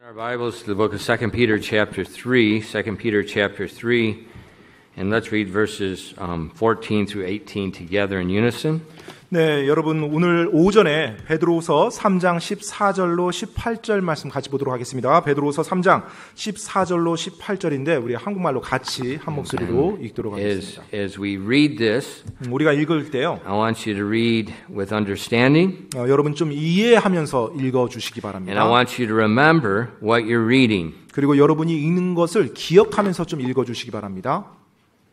Our Bibles to the book of 2 Peter chapter 3, 2 Peter chapter 3, and let's read verses 14 through 18 together in unison. 네, 여러분 오늘 오전에 베드로후서 3장 14절로 18절 말씀 같이 보도록 하겠습니다. 베드로후서 3장 14절로 18절인데 우리 한국말로 같이 한 목소리로 읽도록 하겠습니다. As we read this, 우리가 읽을 때요. I want you to read with understanding. 여러분 좀 이해하면서 읽어 주시기 And I 바랍니다. want you to remember what you're reading. 그리고 여러분이 읽는 것을 기억하면서 좀 읽어 주시기 바랍니다.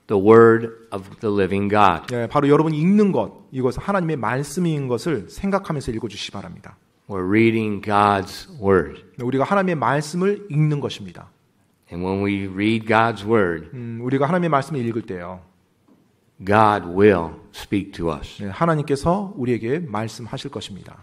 The word of the living God. 네, 바로 여러분이 읽는 것, 이것은 하나님의 말씀인 것을 생각하면서 읽어 주시기 바랍니다. We're reading God's word. 우리가 하나님의 말씀을 읽는 것입니다. And when we read God's word, 우리가 하나님의 말씀을 읽을 때요. God will speak to us. 네, 하나님께서 우리에게 말씀하실 것입니다.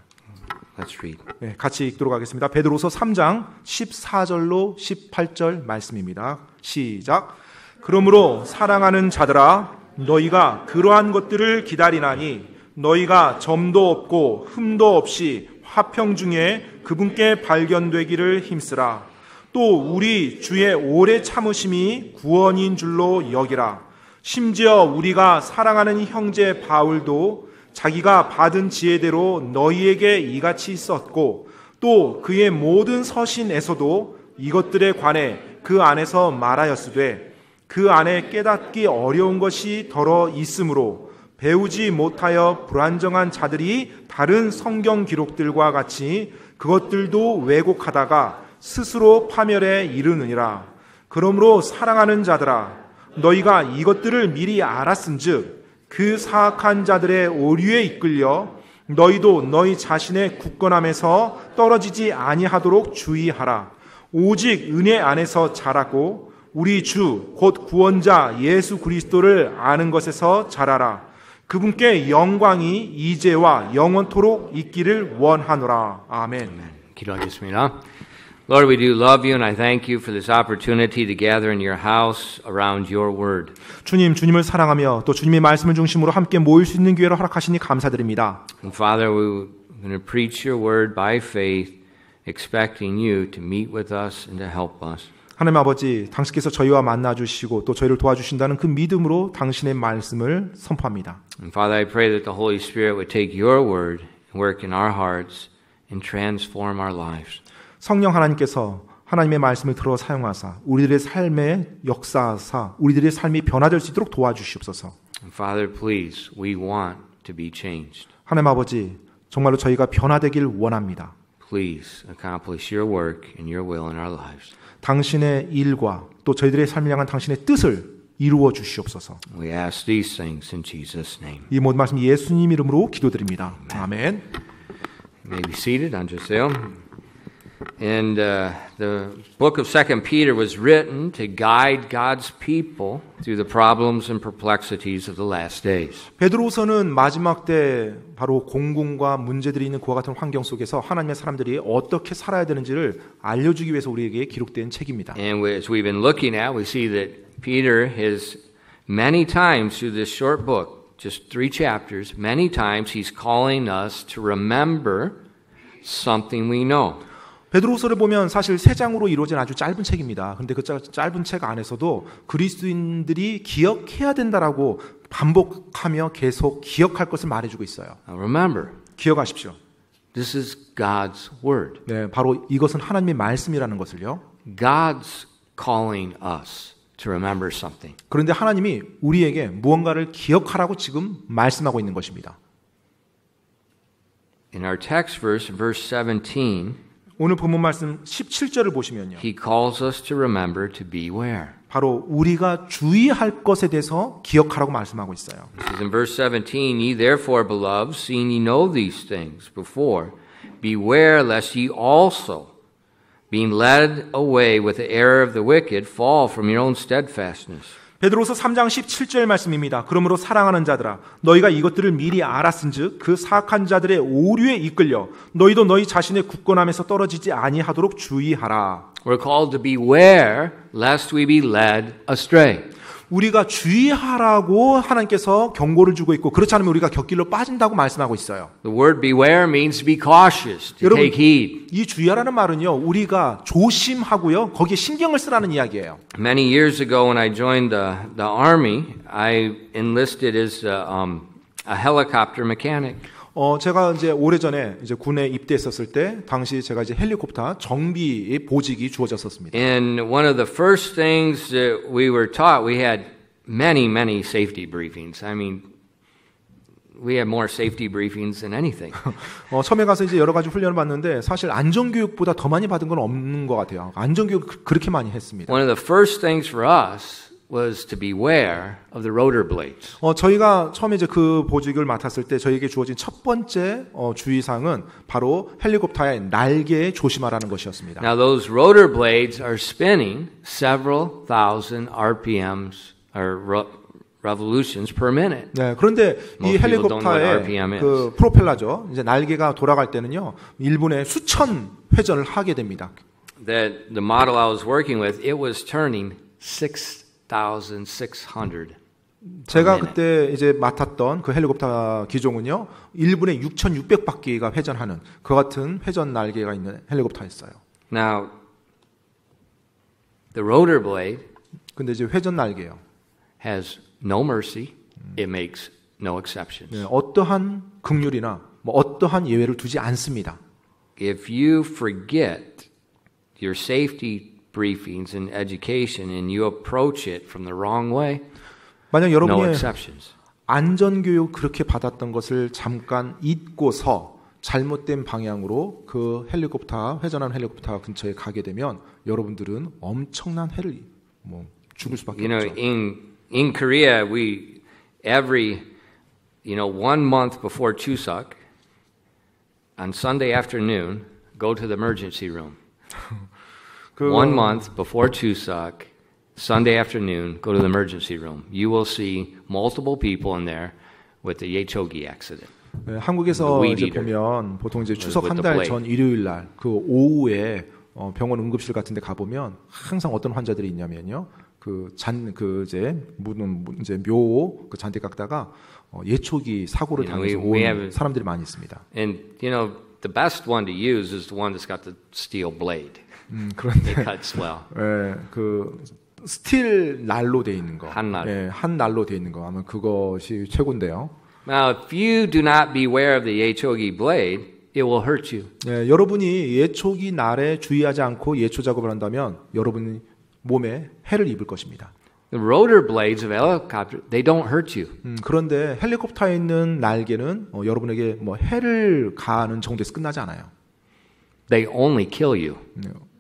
Let's read. 네, 같이 읽도록 하겠습니다. 베드로서 3장 14절로 18절 말씀입니다. 시작. 그러므로 사랑하는 자들아 너희가 그러한 것들을 기다리나니 너희가 점도 없고 흠도 없이 화평 중에 그분께 발견되기를 힘쓰라. 또 우리 주의 오래 참으심이 구원인 줄로 여기라. 심지어 우리가 사랑하는 형제 바울도 자기가 받은 지혜대로 너희에게 이같이 썼고 또 그의 모든 서신에서도 이것들에 관해 그 안에서 말하였으되 그 안에 깨닫기 어려운 것이 더러 있으므로 배우지 못하여 불안정한 자들이 다른 성경 기록들과 같이 그것들도 왜곡하다가 스스로 파멸에 이르느니라. 그러므로 사랑하는 자들아 너희가 이것들을 미리 알았은즉 그 사악한 자들의 오류에 이끌려 너희도 너희 자신의 굳건함에서 떨어지지 아니하도록 주의하라. 오직 은혜 안에서 자라고 우리 주 곧 구원자 예수 그리스도를 아는 것에서 자라라. 그분께 영광이 이제와 영원토록 있기를 원하노라. 아멘. 기도하겠습니다. Lord, we do love you and I thank you for this opportunity to gather in your house around your word. 주님, 주님을 사랑하며 또 주님의 말씀을 중심으로 함께 모일 수 있는 기회를 허락하시니 감사드립니다. And Father, we're going to preach your word by faith, expecting you to meet with us and to help us. 하나님 아버지, 당신께서 저희와 만나주시고 또 저희를 도와주신다는 그 믿음으로 당신의 말씀을 선포합니다. And Father, I pray that the Holy Spirit would take your word and work in our hearts and transform our lives. 성령 하나님께서 하나님의 말씀을 들어 사용하사 우리들의 삶에 역사하사 우리들의 삶이 변화될 수 있도록 도와주시옵소서. And Father, please, we want to be changed. 하나님 아버지, 정말로 저희가 변화되길 원합니다. Please accomplish your work and your will in our lives. 당신의 일과 또 저희들의 삶을 향한 당신의 뜻을 이루어 주시옵소서. We ask these things in Jesus' name. 이 모든 말씀 예수님 이름으로 기도드립니다. 아멘. You may be seated. 앉으세요. And the book of 2 Peter was written to guide God's people through the problems and perplexities of the last days. 베드로서는 마지막 때 바로 공공과 문제들이 있는 그와 같은 환경 속에서 하나님의 사람들이 어떻게 살아야 되는지를 알려주기 위해서 우리에게 기록된 책입니다. And as we've been looking at, we see that Peter has many times through this short book, just 3 chapters, many times he's calling us to remember something we know. 베드로서를 보면 사실 3장으로 이루어진 아주 짧은 책입니다. 그런데 그 짧은 책 안에서도 그리스도인들이 기억해야 된다라고 반복하며 계속 기억할 것을 말해주고 있어요. Now remember, 기억하십시오. this is God's word. 네, 바로 이것은 하나님의 말씀이라는 것을요. God's calling us to remember something. 그런데 하나님이 우리에게 무언가를 기억하라고 지금 말씀하고 있는 것입니다. In our text verse 17, 오늘 본문 말씀 17절을 보시면요. He calls us to remember to beware. 바로 우리가 주의할 것에 대해서 기억하라고 말씀하고 있어요. This is in verse 17, Ye therefore, beloved, seeing ye know these things before, beware lest ye also, being led away with the error of the wicked, fall from your own steadfastness. 베드로서 3장 17절 말씀입니다. 그러므로 사랑하는 자들아 너희가 이것들을 미리 알았은즉 그 사악한 자들의 오류에 이끌려 너희도 너희 자신의 굳건함에서 떨어지지 아니하도록 주의하라. We're called to beware lest we be led astray. 우리가 주의하라고 하나님께서 경고를 주고 있고 그렇지 않으면 우리가 곁길로 빠진다고 말씀하고 있어요. The word beware means to be cautious, to 여러분, take heed. 이 주의하라는 말은요, 우리가 조심하고요, 거기에 신경을 쓰라는 이야기예요. Many years ago when I joined the Army, I enlisted as a helicopter mechanic. 제가 이제 오래전에 이제 군에 입대했었을 때, 당시 제가 이제 헬리콥터 정비의 보직이 주어졌었습니다. And one of the first things that we were taught, we had many safety briefings. I mean, we had more safety briefings than anything. 처음에 가서 이제 여러 가지 훈련을 받는데 사실 안전교육보다 더 많이 받은 건 없는 것 같아요. 안전교육 그렇게 많이 했습니다. One of the first things for us was to beware of the rotor blades. 저희가 처음에 이제 그 보직을 맡았을 때 저희에게 주어진 첫 번째 주의사항은 바로 헬리콥터의 날개에 조심하라는 것이었습니다. Now those rotor blades are spinning several thousand RPMs or revolutions per minute. 네, 그런데 이 Most people don't know what 헬리콥터의 RPM is. 그 프로펠러죠. 이제 날개가 돌아갈 때는요, 1분에 수천 회전을 하게 됩니다. That the model I was working with, it was turning 6,600. 제가 그때 이제 맡았던 그 헬리콥터 기종은요, 1분에 6,600바퀴가 회전하는 그 같은 회전 날개가 있는 헬리콥터였어요. Now, the rotor blade 근데 이제 회전 날개요. has no mercy. It makes no exceptions. 네, 어떠한 긍휼이나 뭐 어떠한 예외를 두지 않습니다. If you forget your safety briefings and education and you approach it from the wrong way, 만약 no 여러분이 exceptions. 안전교육 그렇게 받았던 것을 잠깐 잊고서 잘못된 방향으로 그 헬리콥터, 회전하는 헬리콥터 근처에 가게 되면 여러분들은 엄청난 해를 죽을 수밖에 You know, 없죠. in Korea, we every 1 month before Chuseok, on Sunday afternoon, go to the emergency room. 1 month before Chuseok, Sunday afternoon, go to the emergency room. You will see multiple people in there with the Yechogi accident. 네, 한국에서 이제 보면 보통 이제 추석 한 달 전 일요일 날 그 오후에 병원 응급실 같은 데 가보면 항상 어떤 환자들이 있냐면요. 그 묘 잔디 깎다가 예초기 사고를 당해서 온 사람들이 많이 있습니다. And the best one to use is the one that's got the steel blade. 그런데 It cuts well. 그 스틸 날로 돼 있는 거. 한 날. 한 날로 돼 있는 거. 아마 그것이 최고인데요. Now, if you do not beware of the Yechogi blade, it will hurt you. 네, 여러분이 예초기 날에 주의하지 않고 예초 작업을 한다면 여러분 몸에 해를 입을 것입니다. The rotor blades of a helicopter, they don't hurt you. 그런데 헬리콥터에 있는 날개는 여러분에게 해를 가하는 정도에서 끝나지 않아요. They only kill you.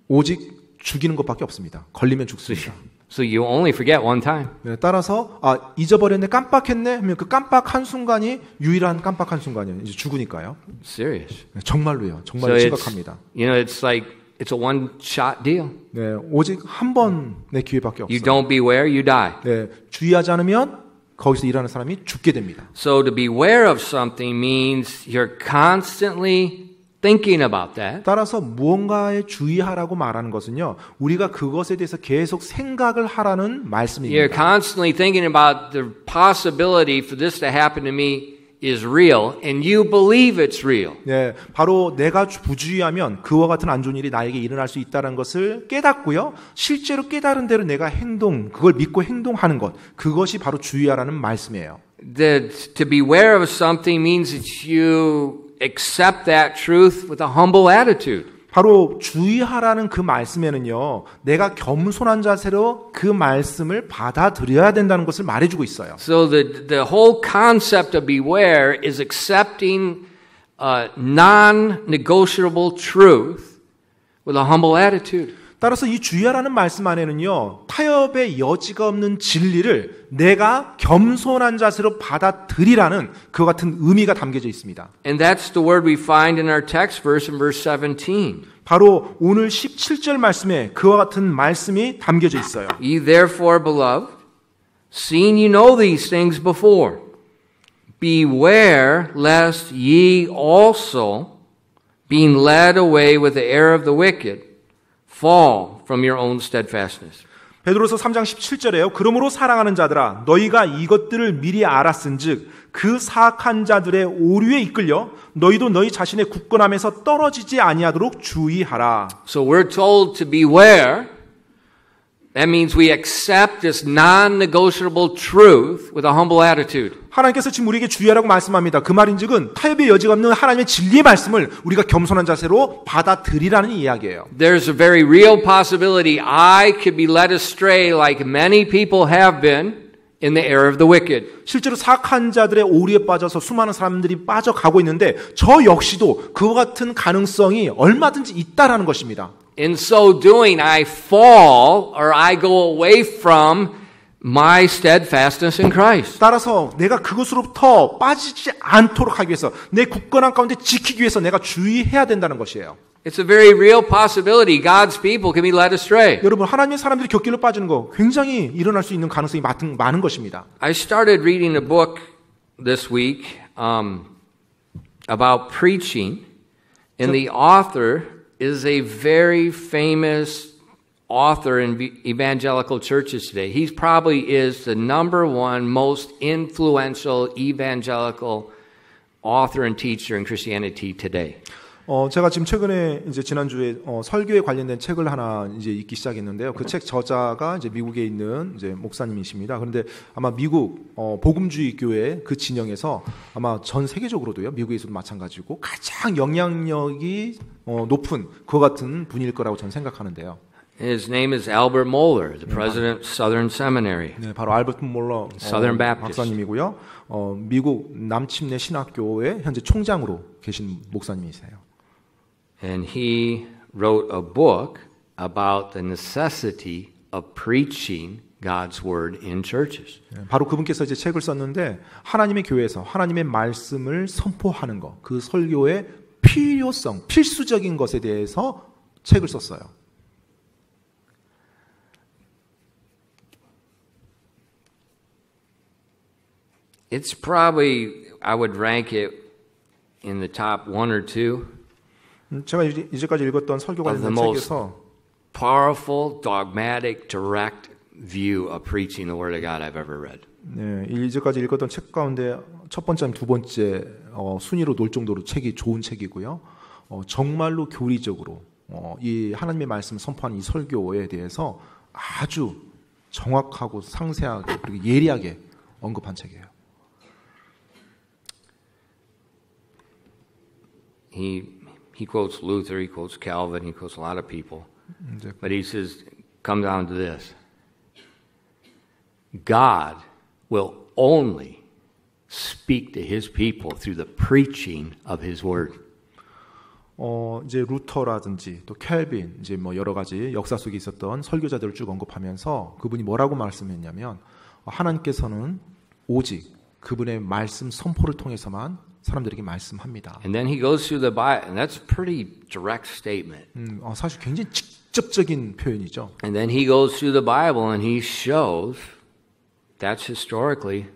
오직 죽이는 것밖에 없습니다. 걸리면 죽습니다. So you only forget one time. 네, 따라서 잊어버렸네, 깜빡했네 하면 그 깜빡 한 순간이 유일한 깜빡 한 순간이에요. 이제 죽으니까요. Serious. 네, 정말로요. 정말 심각합니다. It's like it's a one-shot deal. 네, 오직 한 번의 기회밖에 없어요. You don't beware, you die. 네, 주의하지 않으면 거기서 일하는 사람이 죽게 됩니다. So to beware of something means you're constantly thinking about that. 따라서 무언가에 주의하라고 말하는 것은요, 우리가 그것에 대해서 계속 생각을 하라는 말씀입니다. You're constantly thinking about the possibility for this to happen to me is real, and you believe it's real. 네, 바로 내가 부주의하면 그와 같은 안 좋은 일이 나에게 일어날 수 있다는 것을 깨닫고요, 실제로 깨달은 대로 내가 그걸 믿고 행동하는 것, 그것이 바로 주의하라는 말씀이에요. That to beware of something means that you accept that truth with a humble attitude. 바로 주의하라는 그 말씀에는요, 내가 겸손한 자세로 그 말씀을 받아들여야 된다는 것을 말해주고 있어요. So the whole concept of beware is accepting non-negotiable truth with a humble attitude. 따라서 이 주의하라는 말씀 안에는요, 타협의 여지가 없는 진리를 내가 겸손한 자세로 받아들이라는 그 같은 의미가 담겨져 있습니다. And that's the word we find in our text verse in verse 17. 바로 오늘 17절 말씀에 그와 같은 말씀이 담겨져 있어요. Ye therefore, beloved, seeing you know these things before, beware lest ye also, being led away with the error of the wicked, fall from your own steadfastness. 베드로서 3장 17절에요. 그러므로 사랑하는 자들아 너희가 이것들을 미리 알았은즉 그 사악한 자들의 오류에 이끌려 너희도 너희 자신의 굳건함에서 떨어지지 아니하도록 주의하라. So we're told to beware. That means we accept this non-negotiable truth with a humble attitude. 하나님께서 지금 우리에게 주의하라고 말씀합니다. 그 말인즉은 타협의 여지가 없는 하나님의 진리의 말씀을 우리가 겸손한 자세로 받아들이라는 이야기예요. There's a very real possibility I could be led astray like many people have been in the error of the wicked. 실제로 사악한 자들의 오류에 빠져서 수많은 사람들이 빠져가고 있는데 저 역시도 그와 같은 가능성이 얼마든지 있다라는 것입니다. In so doing, I fall or I go away from my steadfastness in Christ. 따라서 내가 그것으로부터 빠지지 않도록 하기 위해서 내 굳건한 가운데 지키기 위해서 내가 주의해야 된다는 것이에요. It's a very real possibility. God's people can be led astray. 여러분 하나님의 사람들이 격길로 빠지는 거 굉장히 일어날 수 있는 가능성이 많은 것입니다. I started reading a book this week about preaching, and the author is a very famous author in evangelical churches today. He probably is the number one most influential evangelical author and teacher in Christianity today. 제가 지금 최근에 이제 지난주에 설교에 관련된 책을 하나 이제 읽기 시작했는데요. 그 책 저자가 이제 미국에 있는 이제 목사님이십니다. 그런데 아마 미국 복음주의 교회 그 진영에서 아마 전 세계적으로도요. 미국에서도 마찬가지고 가장 영향력이 높은 그와 같은 분일 거라고 저는 생각하는데요. His name is Albert Mohler, the president of Southern Seminary. 네, 바로 알버트 몰러 Southern Baptist. 박사님이고요. 미국 남침내 신학교의 현재 총장으로 계신 목사님이세요. And he wrote a book about the necessity of preaching God's word in churches. 바로 그분께서 이제 책을 썼는데 하나님의 교회에서 하나님의 말씀을 선포하는 것, 그 설교의 필요성, 필수적인 것에 대해서 책을 썼어요. It's probably, I would rank it in the top 1 or 2. 제가 이제까지 읽었던 설교 관련 책에서 powerful, dogmatic, direct view of preaching the Word of God I've ever read. 네, 이제까지 읽었던 책 가운데 첫 번째, 두 번째 순위로 놓을 정도로 책이 좋은 책이고요. 정말로 교리적으로 이 하나님의 말씀을 선포하는 이 설교에 대해서 아주 정확하고 상세하게 그리고 예리하게 언급한 책이에요. He quotes Luther, he quotes Calvin, he quotes a lot of people. But he says, come down to this. God will only speak to his people through the preaching of his word. 이제 루터라든지 또 켈빈 이제 뭐 여러 가지 역사 속에 있었던 설교자들을 쭉 언급하면서 그분이 뭐라고 말씀했냐면 하나님께서는 오직 그분의 말씀 선포를 통해서만 사람들에게 말씀합니다. And then he goes through the Bible, and that's a pretty direct statement. 사실 굉장히 직접적인 표현이죠. And then he goes through the Bible and he shows that's historically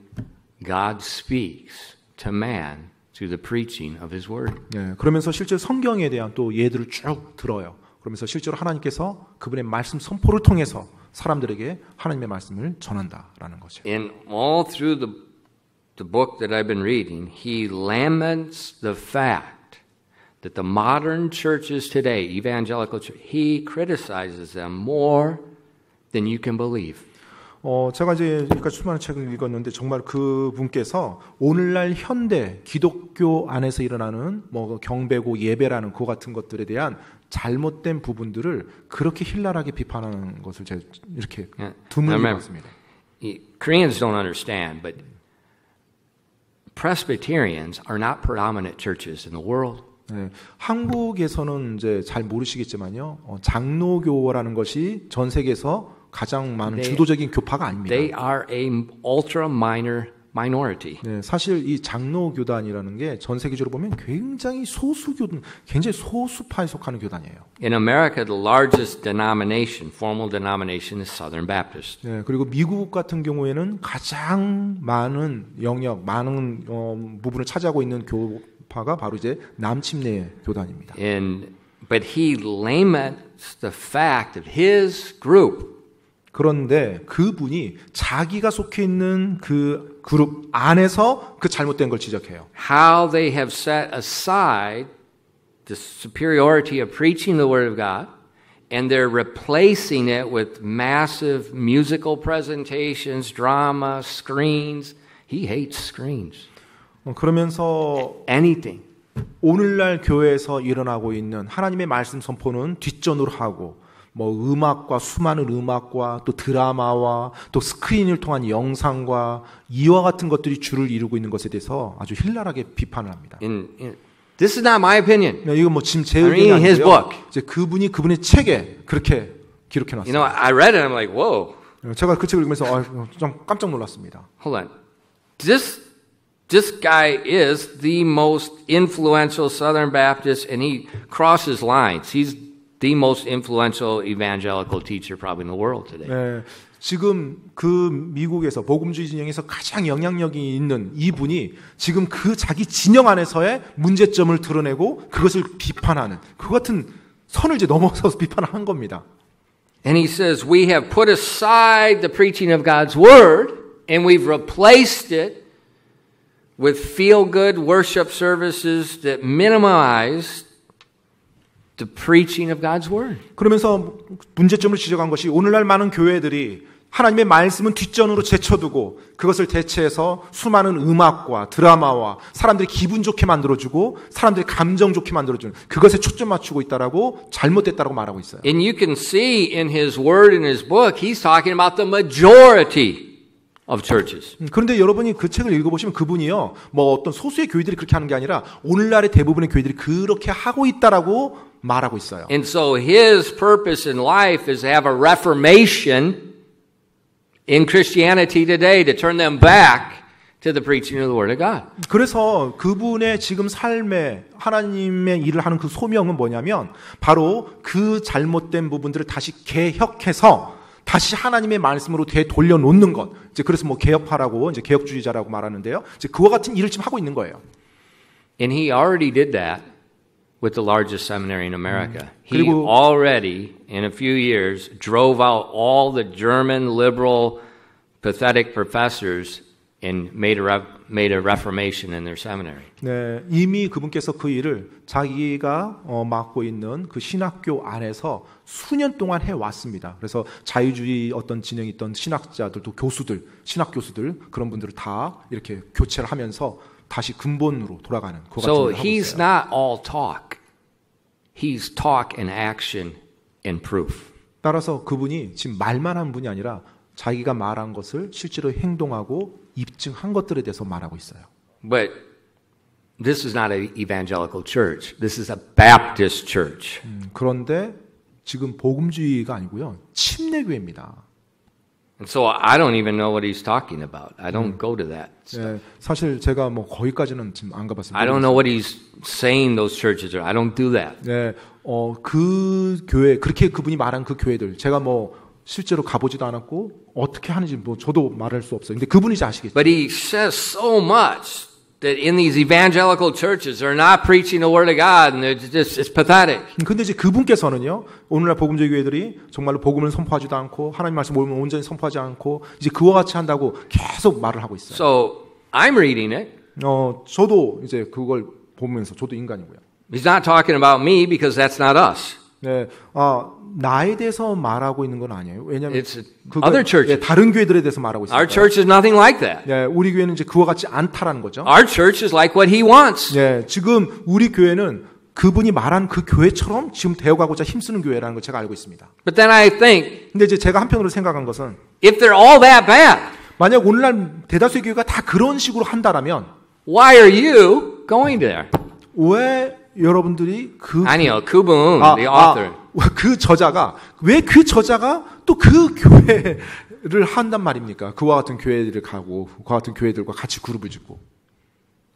God speaks to man through the preaching of his word. 네, 그러면서 실제 성경에 대한 또 예들을 쭉 들어요. 그러면서 실제로 하나님께서 그분의 말씀 선포를 통해서 사람들에게 하나님의 말씀을 전한다라는 거죠. And all through the book that I've been reading, he laments the fact that the modern churches today, evangelical church, he criticizes them more than you can believe. 제가 이제 여기까지 수많은 책을 읽었는데 정말 그 분께서 오늘날 현대 기독교 안에서 일어나는 뭐 경배고 예배라는 그 같은 것들에 대한 잘못된 부분들을 그렇게 힐랄하게 비판하는 것을 제가 이렇게 드물게 봤습니다. Koreans don't understand, but Presbyterians are not predominant churches in the world. 네, 한국에서는 이제 잘 모르시겠지만요, 장로교라는 것이 전 세계에서 가장 많은 주도적인 교파가 아닙니다. They are a ultra minor minority. 네, 사실 이 장로교단이라는 게 전 세계적으로 보면 굉장히 굉장히 소수파에 속하는 교단이에요. In America, the largest denomination, formal denomination, is Southern Baptist. 네, 그리고 미국 같은 경우에는 가장 많은 영역, 많은 부분을 차지하고 있는 교파가 바로 이제 남침내 교단입니다. But he laments the fact of his group 그런데 그분이 자기가 속해 있는 그 그룹 안에서 그 잘못된 걸 지적해요. How they have set aside the superiority of preaching the Word of God, and they're replacing it with massive musical presentations, drama, screens. He hates screens. 그러면서 Anything. 오늘날 교회에서 일어나고 있는 하나님의 말씀 선포는 뒷전으로 하고 뭐 음악과 수많은 음악과 또 드라마와 또 스크린을 통한 영상과 이와 같은 것들이 주를 이루고 있는 것에 대해서 아주 힐날하게 비판을 합니다. This is not my opinion. 이건 뭐 지금 제 I'm 의견이 reading his 아니고요. book. 이제 그분이 그분의 책에 그렇게 기록해 You know, 놨어요. I read it and I'm like, whoa. 제가 그 책을 읽으면서 좀 깜짝 놀랐습니다. Hold on. This guy is the most influential Southern Baptist, and he crosses lines. He's the most influential evangelical teacher probably in the world today. 네, 지금 그 미국에서 복음주의 진영에서 가장 영향력이 있는 이분이 지금 그 자기 진영 안에서의 문제점을 드러내고 그것을 비판하는 그 같은 선을 이제 넘어서서 비판을 한 겁니다. And he says, we have put aside the preaching of God's word, and we've replaced it with feel-good worship services that minimize the preaching of God's word. 그러면서 문제점을 지적한 것이 오늘날 많은 교회들이 하나님의 말씀은 뒷전으로 제쳐두고 그것을 대체해서 수많은 음악과 드라마와 사람들이 기분 좋게 만들어주고 사람들이 감정 좋게 만들어주는 그것에 초점 맞추고 있다라고 잘못됐다라고 말하고 있어요. And you can see in his word, in his book, he's talking about the majority of churches. 그런데 여러분이 그 책을 읽어보시면 그분이요, 뭐 어떤 소수의 교회들이 그렇게 하는 게 아니라 오늘날의 대부분의 교회들이 그렇게 하고 있다라고 말하고 있어요. And so his purpose in life is to have a reformation in Christianity today to turn them back to the preaching of the Word of God. 그래서 그분의 지금 삶에 하나님의 일을 하는 그 소명은 뭐냐면 바로 그 잘못된 부분들을 다시 개혁해서 다시 하나님의 말씀으로 되돌려놓는 것. 이제 그래서 뭐 개혁파라고 이제 개혁주의자라고 말하는데요. 이제 그와 같은 일을 지금 하고 있는 거예요. And he already did that with the largest seminary in America. He already, in a few years, drove out all the German liberal, pathetic professors and made a reformation in their seminary. 네, 이미 그분께서 그 일을 자기가 맡고 있는 그 신학교 안에서 수년 동안 해왔습니다. 그래서 자유주의 어떤 진영이 있던 신학자들, 또 교수들, 신학 교수들 그런 분들을 다 이렇게 교체를 하면서 다시 근본으로 돌아가는 그 같은 So 일을 하고 he's 있어요. not all talk. He's talk and action and proof. 따라서 그분이 지금 말만 한 분이 아니라 자기가 말한 것을 실제로 행동하고 입증한 것들에 대해서 말하고 있어요. But this is not an evangelical church. This is a Baptist church. 그런데 지금 복음주의가 아니고요. 침례교회입니다. And so I don't even know what he's talking about. I don't go to that stuff. 네, 사실 제가 뭐 거기까지는 지금 안 가봤습니다. I don't know what he's saying those churches are. I don't do that. 네, 그 교회 그렇게 그분이 말한 그 교회들 제가 뭐 실제로 가보지도 않았고 어떻게 하는지 뭐 저도 말할 수 없어요. 근데 그분이 이제 아시겠죠. But he says so much that in these evangelical churches they're not preaching the word of God and it's pathetic. 근데 이제 그분께서는요, 오늘날 복음주의 교회들이 정말로 복음을 선포하지도 않고 하나님 말씀을 온전히 선포하지 않고 이제 그와 같이 한다고 계속 말을 하고 있어요. So I'm reading it. 저도 이제 그걸 보면서 저도 인간이고요. He's not talking about me because that's not us. 네, 나에 대해서 말하고 있는 건 아니에요. 왜냐하면 It's other churches. 다른 교회들에 대해서 말하고 있어요. Our church is nothing like that. 네, 우리 교회는 이제 그와 같지 않다라는 거죠. Our church is like what he wants. 네, 지금 우리 교회는 그분이 말한 그 교회처럼 지금 되어가고자 힘쓰는 교회라는 걸 제가 알고 있습니다. But then I think, 근데 이제 제가 한편으로 생각한 것은 if they're all that bad, 만약 오늘날 대다수의 교회가 다 그런 식으로 한다라면 why are you going there? 왜 여러분들이 아니요, 그분, the author. 그 저자가 왜 그 저자가 또 그 교회를 한단 말입니까? 그와 같은 교회들을 가고 그와 같은 교회들과 같이 그룹을 짓고.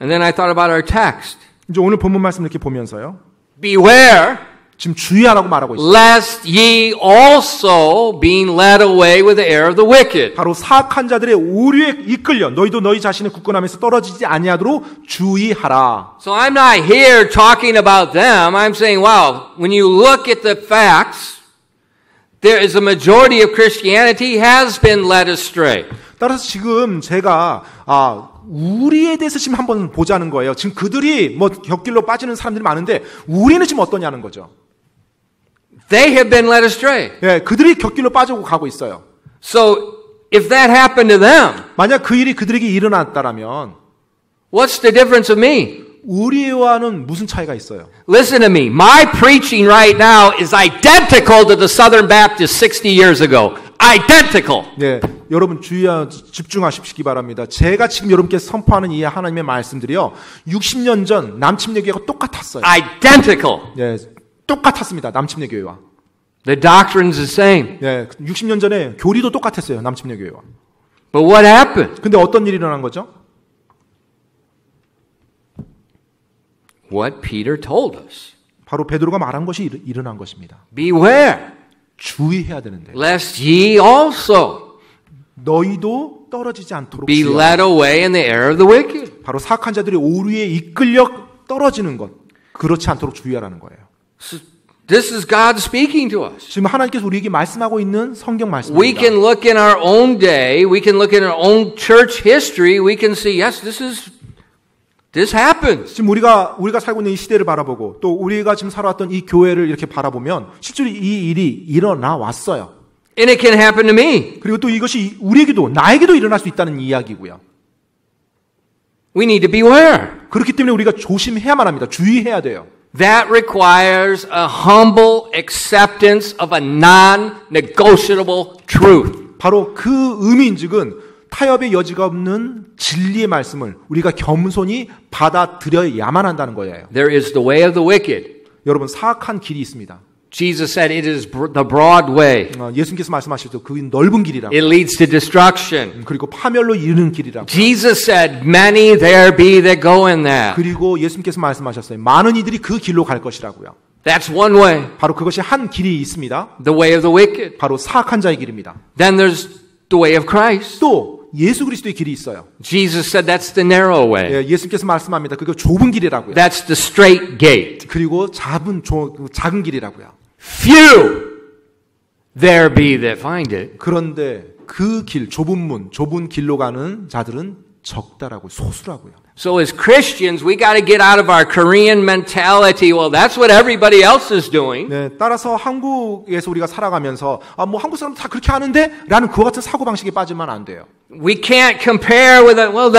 And then I thought about our text. 이제 오늘 본문 말씀 이렇게 보면서요. Beware 지금 주의하라고 말하고 있어요. lest ye also being led away with the error of the wicked. 바로 사악한 자들의 오류에 이끌려 너희도 너희 자신의 굳건함에서 떨어지지 아니하도록 주의하라. So I'm not here talking about them. I'm saying, wow, when you look at the facts, there is a majority of Christianity has been led astray. 따라서 지금 제가 우리에 대해서 지금 한번 보자는 거예요. 지금 그들이 뭐 곁길로 빠지는 사람들이 많은데 우리는 지금 어떠냐는 거죠. They have been led astray. 예, 그들이 곁길로 빠지고 가고 있어요. So if that happened to them, 만약 그 일이 그들에게 일어났다라면 what's the difference of me? 우리와는 무슨 차이가 있어요? Listen to me. My preaching right now is identical to the Southern Baptist 60 years ago. Identical. 네, 여러분 집중하십시기 바랍니다. 제가 지금 여러분께 선포하는 이 하나님의 말씀들이요, 60년 전 남침례교회가 똑같았어요. Identical. 네, 똑같았습니다. 남침례교회와. The doctrine's the same. 네, 60년 전에 교리도 똑같았어요. 남침례교회와. But what happened? 근데 어떤 일이 일어난 거죠? What Peter told us. 바로 베드로가 말한 것이 일어난 것입니다. Beware, 주의해야 되는데. lest ye also 너희도 떨어지지 않도록 be 주의하라. led away in the error of the wicked. 바로 사악한 자들이 오류에 이끌려 떨어지는 것, 그렇지 않도록 주의하라는 거예요. So this is God speaking to us. 지금 하나님께서 우리에게 말씀하고 있는 성경 We 말씀입니다. can look in our own day, we can look in our own church history, we can see, yes, this happens. 지금 우리가 살고 있는 이 시대를 바라보고 또 우리가 지금 살아왔던 이 교회를 이렇게 바라보면 실제로 이 일이 일어나 왔어요. And it can happen to me. 그리고 또 이것이 우리에게도 나에게도 일어날 수 있다는 이야기고요. We need to beware. 그렇기 때문에 우리가 조심해야만 합니다. 주의해야 돼요. That requires a humble acceptance of a non-negotiable truth. 바로 그 의미인즉은 타협의 여지가 없는 진리의 말씀을 우리가 겸손히 받아들여야만 한다는 거예요. There is the way of the wicked. 여러분, 사악한 길이 있습니다. Jesus said it is the broad way. 예수님께서 말씀하셨죠. 그 넓은 길이라고. It leads to destruction. 그리고 파멸로 이르는 길이라고. Jesus said, many there be that go in that. 그리고 예수님께서 말씀하셨어요. 많은 이들이 그 길로 갈 것이라고요. That's one way. 바로 그것이 한 길이 있습니다. The way of the wicked. 바로 사악한 자의 길입니다. Then there's the way of Christ. 또 예수 그리스도의 길이 있어요. Jesus said that's the narrow way. 예수님께서 말씀합니다. 그게 좁은 길이라고요. That's the straight gate. 그리고 작은 길이라고요. Few there be that find it. 그런데 그 길, 좁은 문, 좁은 길로 가는 자들은 적다라고, 소수라고요. So as Christians, we got to get out of our Korean mentality. Well, that's what everybody else is doing. 네, 따라서 한국에서 우리가 살아가면서 뭐 한국 사람들 다 그렇게 하는데라는 그와 같은 사고 방식에 빠지면 안 돼요. We can't compare with it. Well,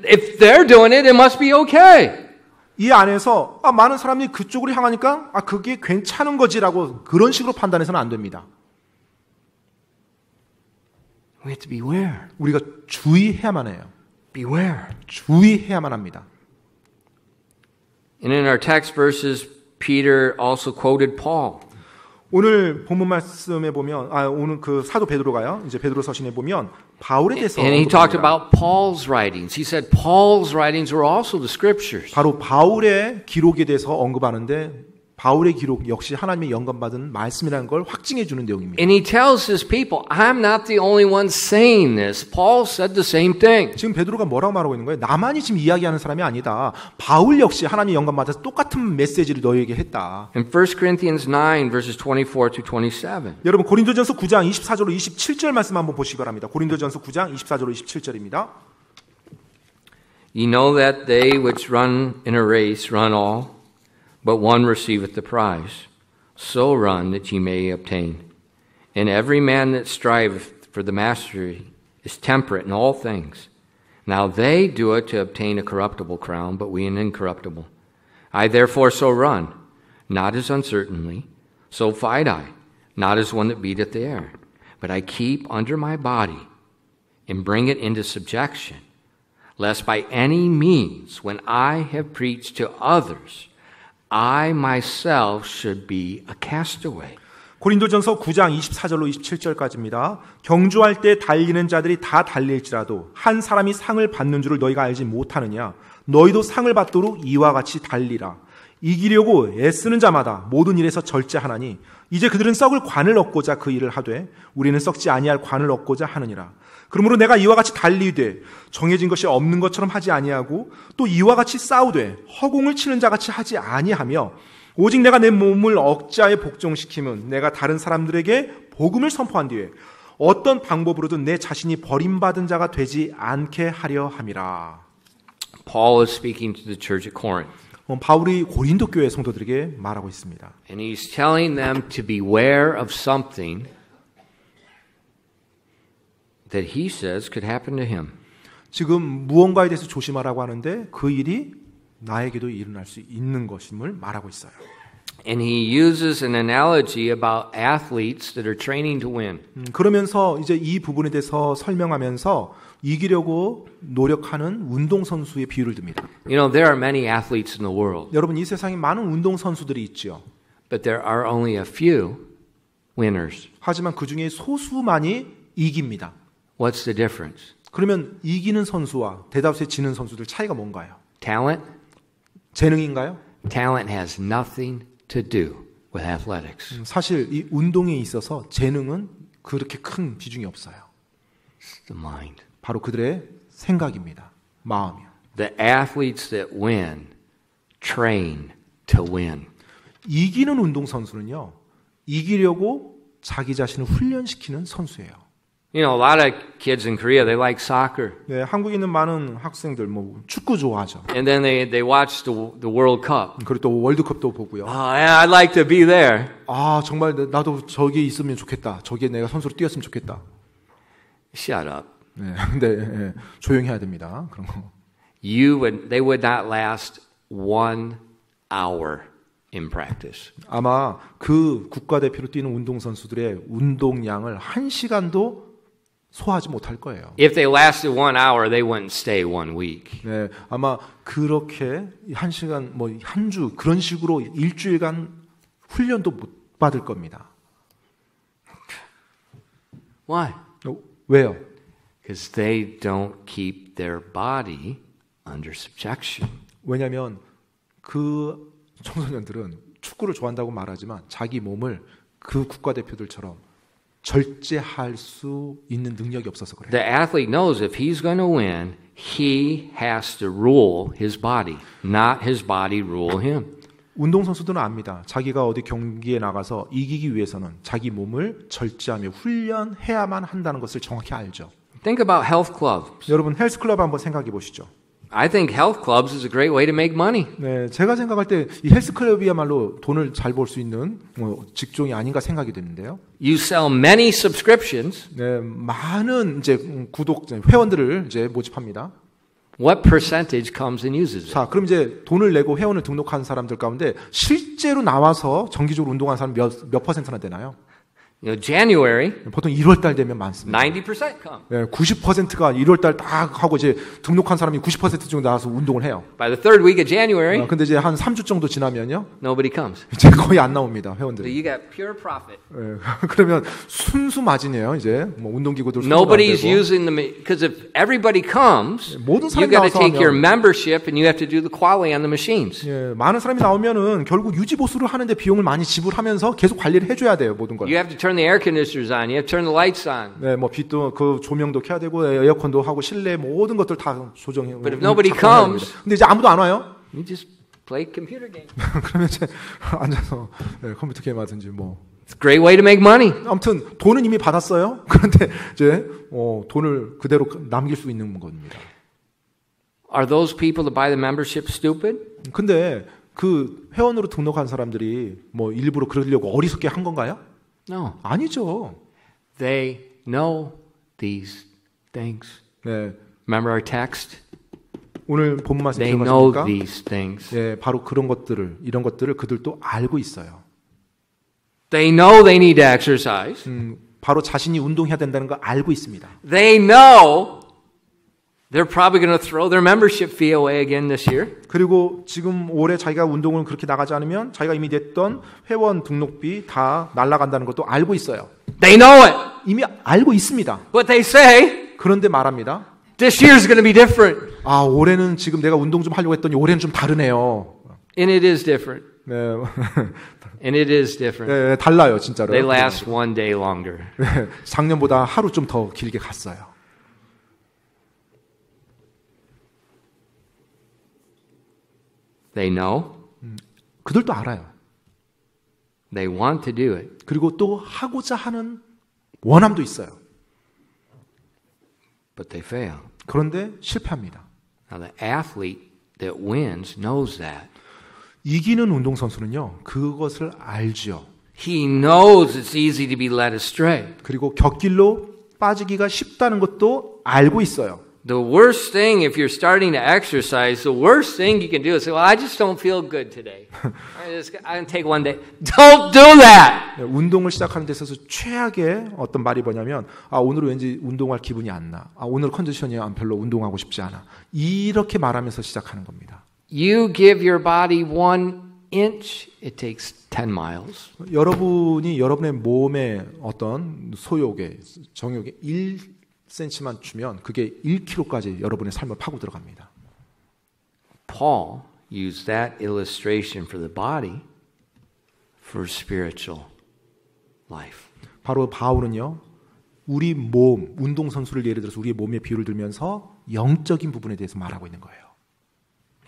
if they're doing it, it must be okay. 이 안에서 많은 사람이 그쪽으로 향하니까 그게 괜찮은 거지라고 그런 식으로 판단해서는 안 됩니다. We have to beware. 우리가 주의해야만 해요. Beware. 주의해야만 합니다. And in our text verses, Peter also quoted Paul. 오늘 본문 말씀에 보면 오늘 그 사도 베드로가요. 이제 베드로 서신에 보면 바울에 대해서 And he talked about Paul's writings. He said Paul's writings were also the scriptures. 바로 바울의 기록에 대해서 언급하는데 바울의 기록 역시 하나님의 영감받은 말씀이라는 걸 확증해 주는 내용입니다. And he tells his people, I'm not the only one saying this. Paul said the same thing. 지금 베드로가 뭐라고 말하고 있는 거예요? 나만이 지금 이야기하는 사람이 아니다. 바울 역시 하나님의 영감받아서 똑같은 메시지를 너희에게 했다. In 1 Corinthians 9 verses 24 to 27. 여러분 고린도전서 9장 24절로 27절 말씀 한번 보시기 바랍니다. 고린도전서 9장 24절로 27절입니다. You know that they which run in a race run all, but one receiveth the prize. So run that ye may obtain. And every man that striveth for the mastery is temperate in all things. Now they do it to obtain a corruptible crown, but we an incorruptible. I therefore so run, not as uncertainly, so fight I, not as one that beateth the air. But I keep under my body, and bring it into subjection, lest by any means, when I have preached to others, I myself should be a castaway. 고린도전서 9장 24절로 27절까지입니다. 경주할 때 달리는 자들이 다 달릴지라도 한 사람이 상을 받는 줄을 너희가 알지 못하느냐? 너희도 상을 받도록 이와 같이 달리라. 이기려고 애쓰는 자마다 모든 일에서 절제하나니 이제 그들은 썩을 관을 얻고자 그 일을 하되 우리는 썩지 아니할 관을 얻고자 하느니라. 그러므로 내가 이와 같이 달리되 정해진 것이 없는 것처럼 하지 아니하고 또 이와 같이 싸우되 허공을 치는 자같이 하지 아니하며 오직 내가 내 몸을 억자에 복종시킴은 내가 다른 사람들에게 복음을 선포한 뒤에 어떤 방법으로든 내 자신이 버림받은 자가 되지 않게 하려 함이라. Paul is speaking to the church at Corinth. 바울이 고린도 교회 성도들에게 말하고 있습니다. And he's telling them to beware of something that he says could happen to him. 지금 무언가에 대해서 조심하라고 하는데 그 일이 나에게도 일어날 수 있는 것임을 말하고 있어요. And he uses an analogy about athletes that are training to win. 그러면서 이제 이 부분에 대해서 설명하면서 이기려고 노력하는 운동선수의 비유를 듭니다. You know, there are many athletes in the world, 여러분 이 세상에 많은 운동선수들이 있죠. but there are only a few winners. 하지만 그 중에 소수만이 이깁니다. What's the difference? 그러면 이기는 선수와 대다수의 지는 선수들 차이가 뭔가요? Talent? 재능인가요? Talent has nothing to do with athletics. 사실 이 운동에 있어서 재능은 그렇게 큰 비중이 없어요. It's the mind. 바로 그들의 생각입니다. 마음이요. The athletes that win train to win. 이기는 운동선수는요. 이기려고 자기 자신을 훈련시키는 선수예요. You know, a lot of kids in Korea, they like soccer. 네, 한국에 있는 많은 학생들 뭐 축구 좋아하죠. And then they watch the World Cup. 그리고 또 월드컵도 보고요. Oh, yeah, I'd like to be there. 아, 정말 나도 저기에 있으면 좋겠다. 저기에 내가 선수로 뛰었으면 좋겠다. Shut up. 네, 근데 조용히 해야 됩니다. 그런 거. They would not last 1 hour in practice. 아마 그 국가대표로 뛰는 운동선수들의 운동량을 1시간도 소화하지 못할 거예요. If they lasted 1 hour, they wouldn't stay 1 week. 네, 아마 그렇게 1시간, 뭐 한 주 그런 식으로 일주일간 훈련도 못 받을 겁니다. Why? 왜요? Because they don't keep their body under subjection. 왜냐하면 그 청소년들은 축구를 좋아한다고 말하지만 자기 몸을 그 국가대표들처럼 절제할 수 있는 능력이 없어서 그래요. The athlete knows if he's going to win, he has to rule his body, not his body rule him. 운동선수들은 압니다. 자기가 어디 경기에 나가서 이기기 위해서는 자기 몸을 절제하며 훈련해야만 한다는 것을 정확히 알죠. Think about health clubs. 여러분 헬스클럽 한번 생각해 보시죠. I think health clubs is a great way to make money. 네, 제가 생각할 때 이 헬스클럽이야말로 돈을 잘 벌 수 있는 직종이 아닌가 생각이 되는데요. You sell many subscriptions. 네, 많은 이제 회원들을 이제 모집합니다. What percentage comes and uses it? 자, 그럼 이제 돈을 내고 회원을 등록한 사람들 가운데 실제로 나와서 정기적으로 운동하는 사람 몇 퍼센트나 되나요? You know, January, 보통 1월 달 되면 많습니다. 90% come. 네, 90%가 1월 달 딱 하고 이제 등록한 사람이 90% 정도 나와서 운동을 해요. By the third week of January, 근데 이제 한 3주 정도 지나면요. nobody comes. 이제 거의 안 나옵니다, So 회원들이. you got pure profit. 네, 그러면 순수 마진이에요, 이제. 뭐 운동기구들 Nobody's using them because if everybody comes, 모든 you 사람이 got to 나와서 take your 하면 membership and you have to do the quality on the machines. 예, 많은 사람이 나오면은 결국 유지 보수를 하는데 비용을 많이 지불하면서 계속 관리를 해줘야 돼요, 모든 걸. You have to turn the air conditioners on. You have to turn the lights on. 네, 뭐 빛도 그 조명도 켜야 되고 에어컨도 하고 실내 모든 것들 다 조정해. But if nobody comes, 근데 이제 아무도 안 와요. you just play computer games. 그러면 이제 앉아서 네, 컴퓨터 게임 하든지 뭐. It's a great way to make money. 아무튼 돈은 이미 받았어요. 그런데 이제 돈을 그대로 남길 수 있는 겁니다. Are those people that buy the membership stupid? 근데 그 회원으로 등록한 사람들이 뭐 일부러 그러려고 어리석게 한 건가요? No. 아니죠. They know these things. 네. Remember our text? 오늘 본 말씀 They know 기억하십니까? these things. 예, 바로 그런 것들을 이런 것들을 그들도 알고 있어요. They know they need to exercise. 바로 자신이 운동해야 된다는 걸 알고 있습니다. They know they're probably going to throw their membership fee away again this year. 그리고 지금 올해 자기가 운동을 그렇게 나가지 않으면 자기가 이미 냈던 회원 등록비 다 날아간다는 것도 알고 있어요. They know it. 이미 알고 있습니다. But they say, 그런데 말합니다. this year's going to be different. 아, 올해는 지금 내가 운동 좀 하려고 했더니 올해는 좀 다르네요. And it is different. 네. And it is different. 네, 달라요, 진짜로. They last one day longer. 네, 작년보다 하루 좀 더 길게 갔어요. They know. 그들도 알아요. They want to do it. 그리고 또 하고자 하는 원함도 있어요. But they fail. 그런데 실패합니다. Now the athlete that wins knows that. 이기는 운동선수는요, 그것을 알죠. He knows it's easy to be led astray. 그리고 곁길로 빠지기가 쉽다는 것도 알고 있어요. The worst thing if you're starting to exercise, the worst thing you can do is say, well, I just don't feel good today. I'm going to take one day. Don't do that! 운동을 시작하는 데 있어서 최악의 어떤 말이 뭐냐면 오늘은 왠지 운동할 기분이 안 나. 오늘 컨디션이 별로 운동하고 싶지 않아. 이렇게 말하면서 시작하는 겁니다. You give your body 1 inch, it takes 10 miles. 여러분이 여러분의 몸에 어떤 소욕에, 정욕에 1cm만 주면 그게 1kg까지 여러분의 삶을 파고 들어갑니다. Paul used that illustration for the body for spiritual life. 바로 바울은요, 우리 몸, 운동선수를 예를 들어서 우리의 몸에 비유를 들면서 영적인 부분에 대해서 말하고 있는 거예요.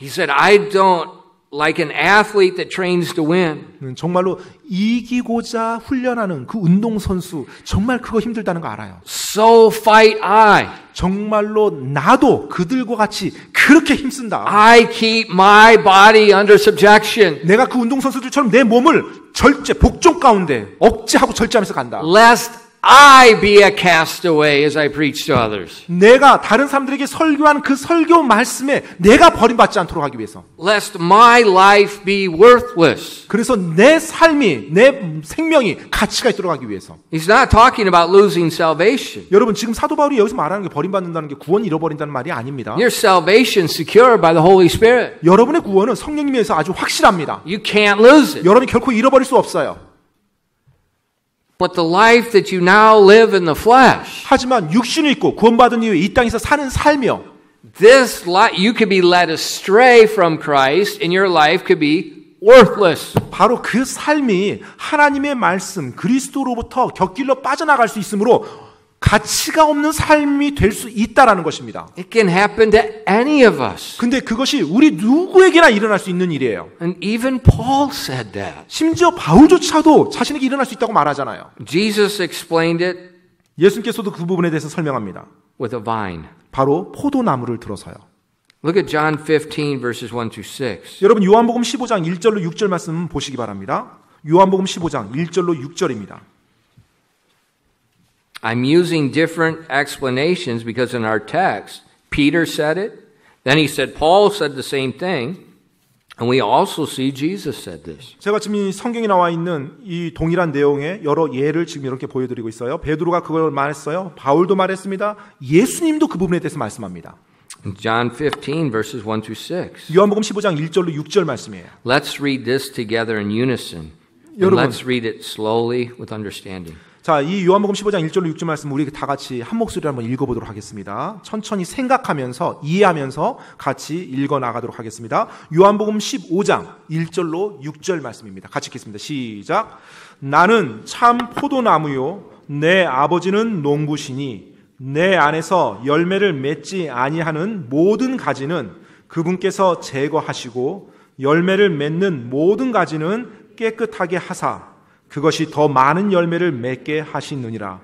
He said, I don't like an athlete that trains to win. 정말로 이기고자 훈련하는 그 운동선수 정말 그거 힘들다는 거 알아요. So fight I. 정말로 나도 그들과 같이 그렇게 힘쓴다. I keep my body under subjection. 내가 그 운동선수들처럼 내 몸을 복종 가운데 억제하고 절제하면서 간다. Lest I be a castaway as I preach to others. 내가 다른 사람들에게 설교한 그 설교 말씀에 내가 버림받지 않도록 하기 위해서. Lest my life be worthless. 그래서 내 삶이, 내 생명이 가치가 있도록 하기 위해서. He's not talking about losing salvation. 여러분 지금 사도 바울이 여기서 말하는 게 버림받는다는 게 구원 잃어버린다는 말이 아닙니다. Your salvation secured by the Holy Spirit. 여러분의 구원은 성령님에 의해서 아주 확실합니다. You can't lose it. 여러분이 결코 잃어버릴 수 없어요. But the life that you now live in the flesh. 하지만 육신을 입고 구원받은 이후에 이 땅에서 사는 삶이요. This life, you could be led astray from Christ and your life could be worthless. 바로 그 삶이 하나님의 말씀, 그리스도로부터 곁길로 빠져나갈 수 있으므로 가치가 없는 삶이 될 수 있다라는 것입니다. It can happen to any of us. 근데 그것이 우리 누구에게나 일어날 수 있는 일이에요. And even Paul said that. 심지어 바울조차도 자신에게 일어날 수 있다고 말하잖아요. Jesus explained it 예수님께서도 그 부분에 대해서 설명합니다. with a vine. 바로 포도나무를 들어서요. Look at John 15 verses 1 through 6. 여러분 요한복음 15장 1절로 6절 말씀 보시기 바랍니다. 요한복음 15장 1절로 6절입니다. I'm using different explanations because in our text, Peter said it, then he said Paul said the same thing, and we also see Jesus said this. 제가 지금 이 성경에 나와 있는 이 동일한 내용의 여러 예를 지금 이렇게 보여드리고 있어요. 베드로가 그걸 말했어요. 바울도 말했습니다. 예수님도 그 부분에 대해서 말씀합니다. John 15 verses 1 through 6. 요한복음 15장 1절로 6절 말씀이에요. Let's read this together in unison. And 여러분. let's read it slowly with understanding. 자, 이 요한복음 15장 1절로 6절 말씀 우리 다 같이 한 목소리로 한번 읽어보도록 하겠습니다. 천천히 생각하면서 이해하면서 같이 읽어나가도록 하겠습니다. 요한복음 15장 1절로 6절 말씀입니다. 같이 읽겠습니다. 시작. 나는 참 포도나무요 내 아버지는 농부시니 내 안에서 열매를 맺지 아니하는 모든 가지는 그분께서 제거하시고 열매를 맺는 모든 가지는 깨끗하게 하사 그것이 더 많은 열매를 맺게 하시느니라.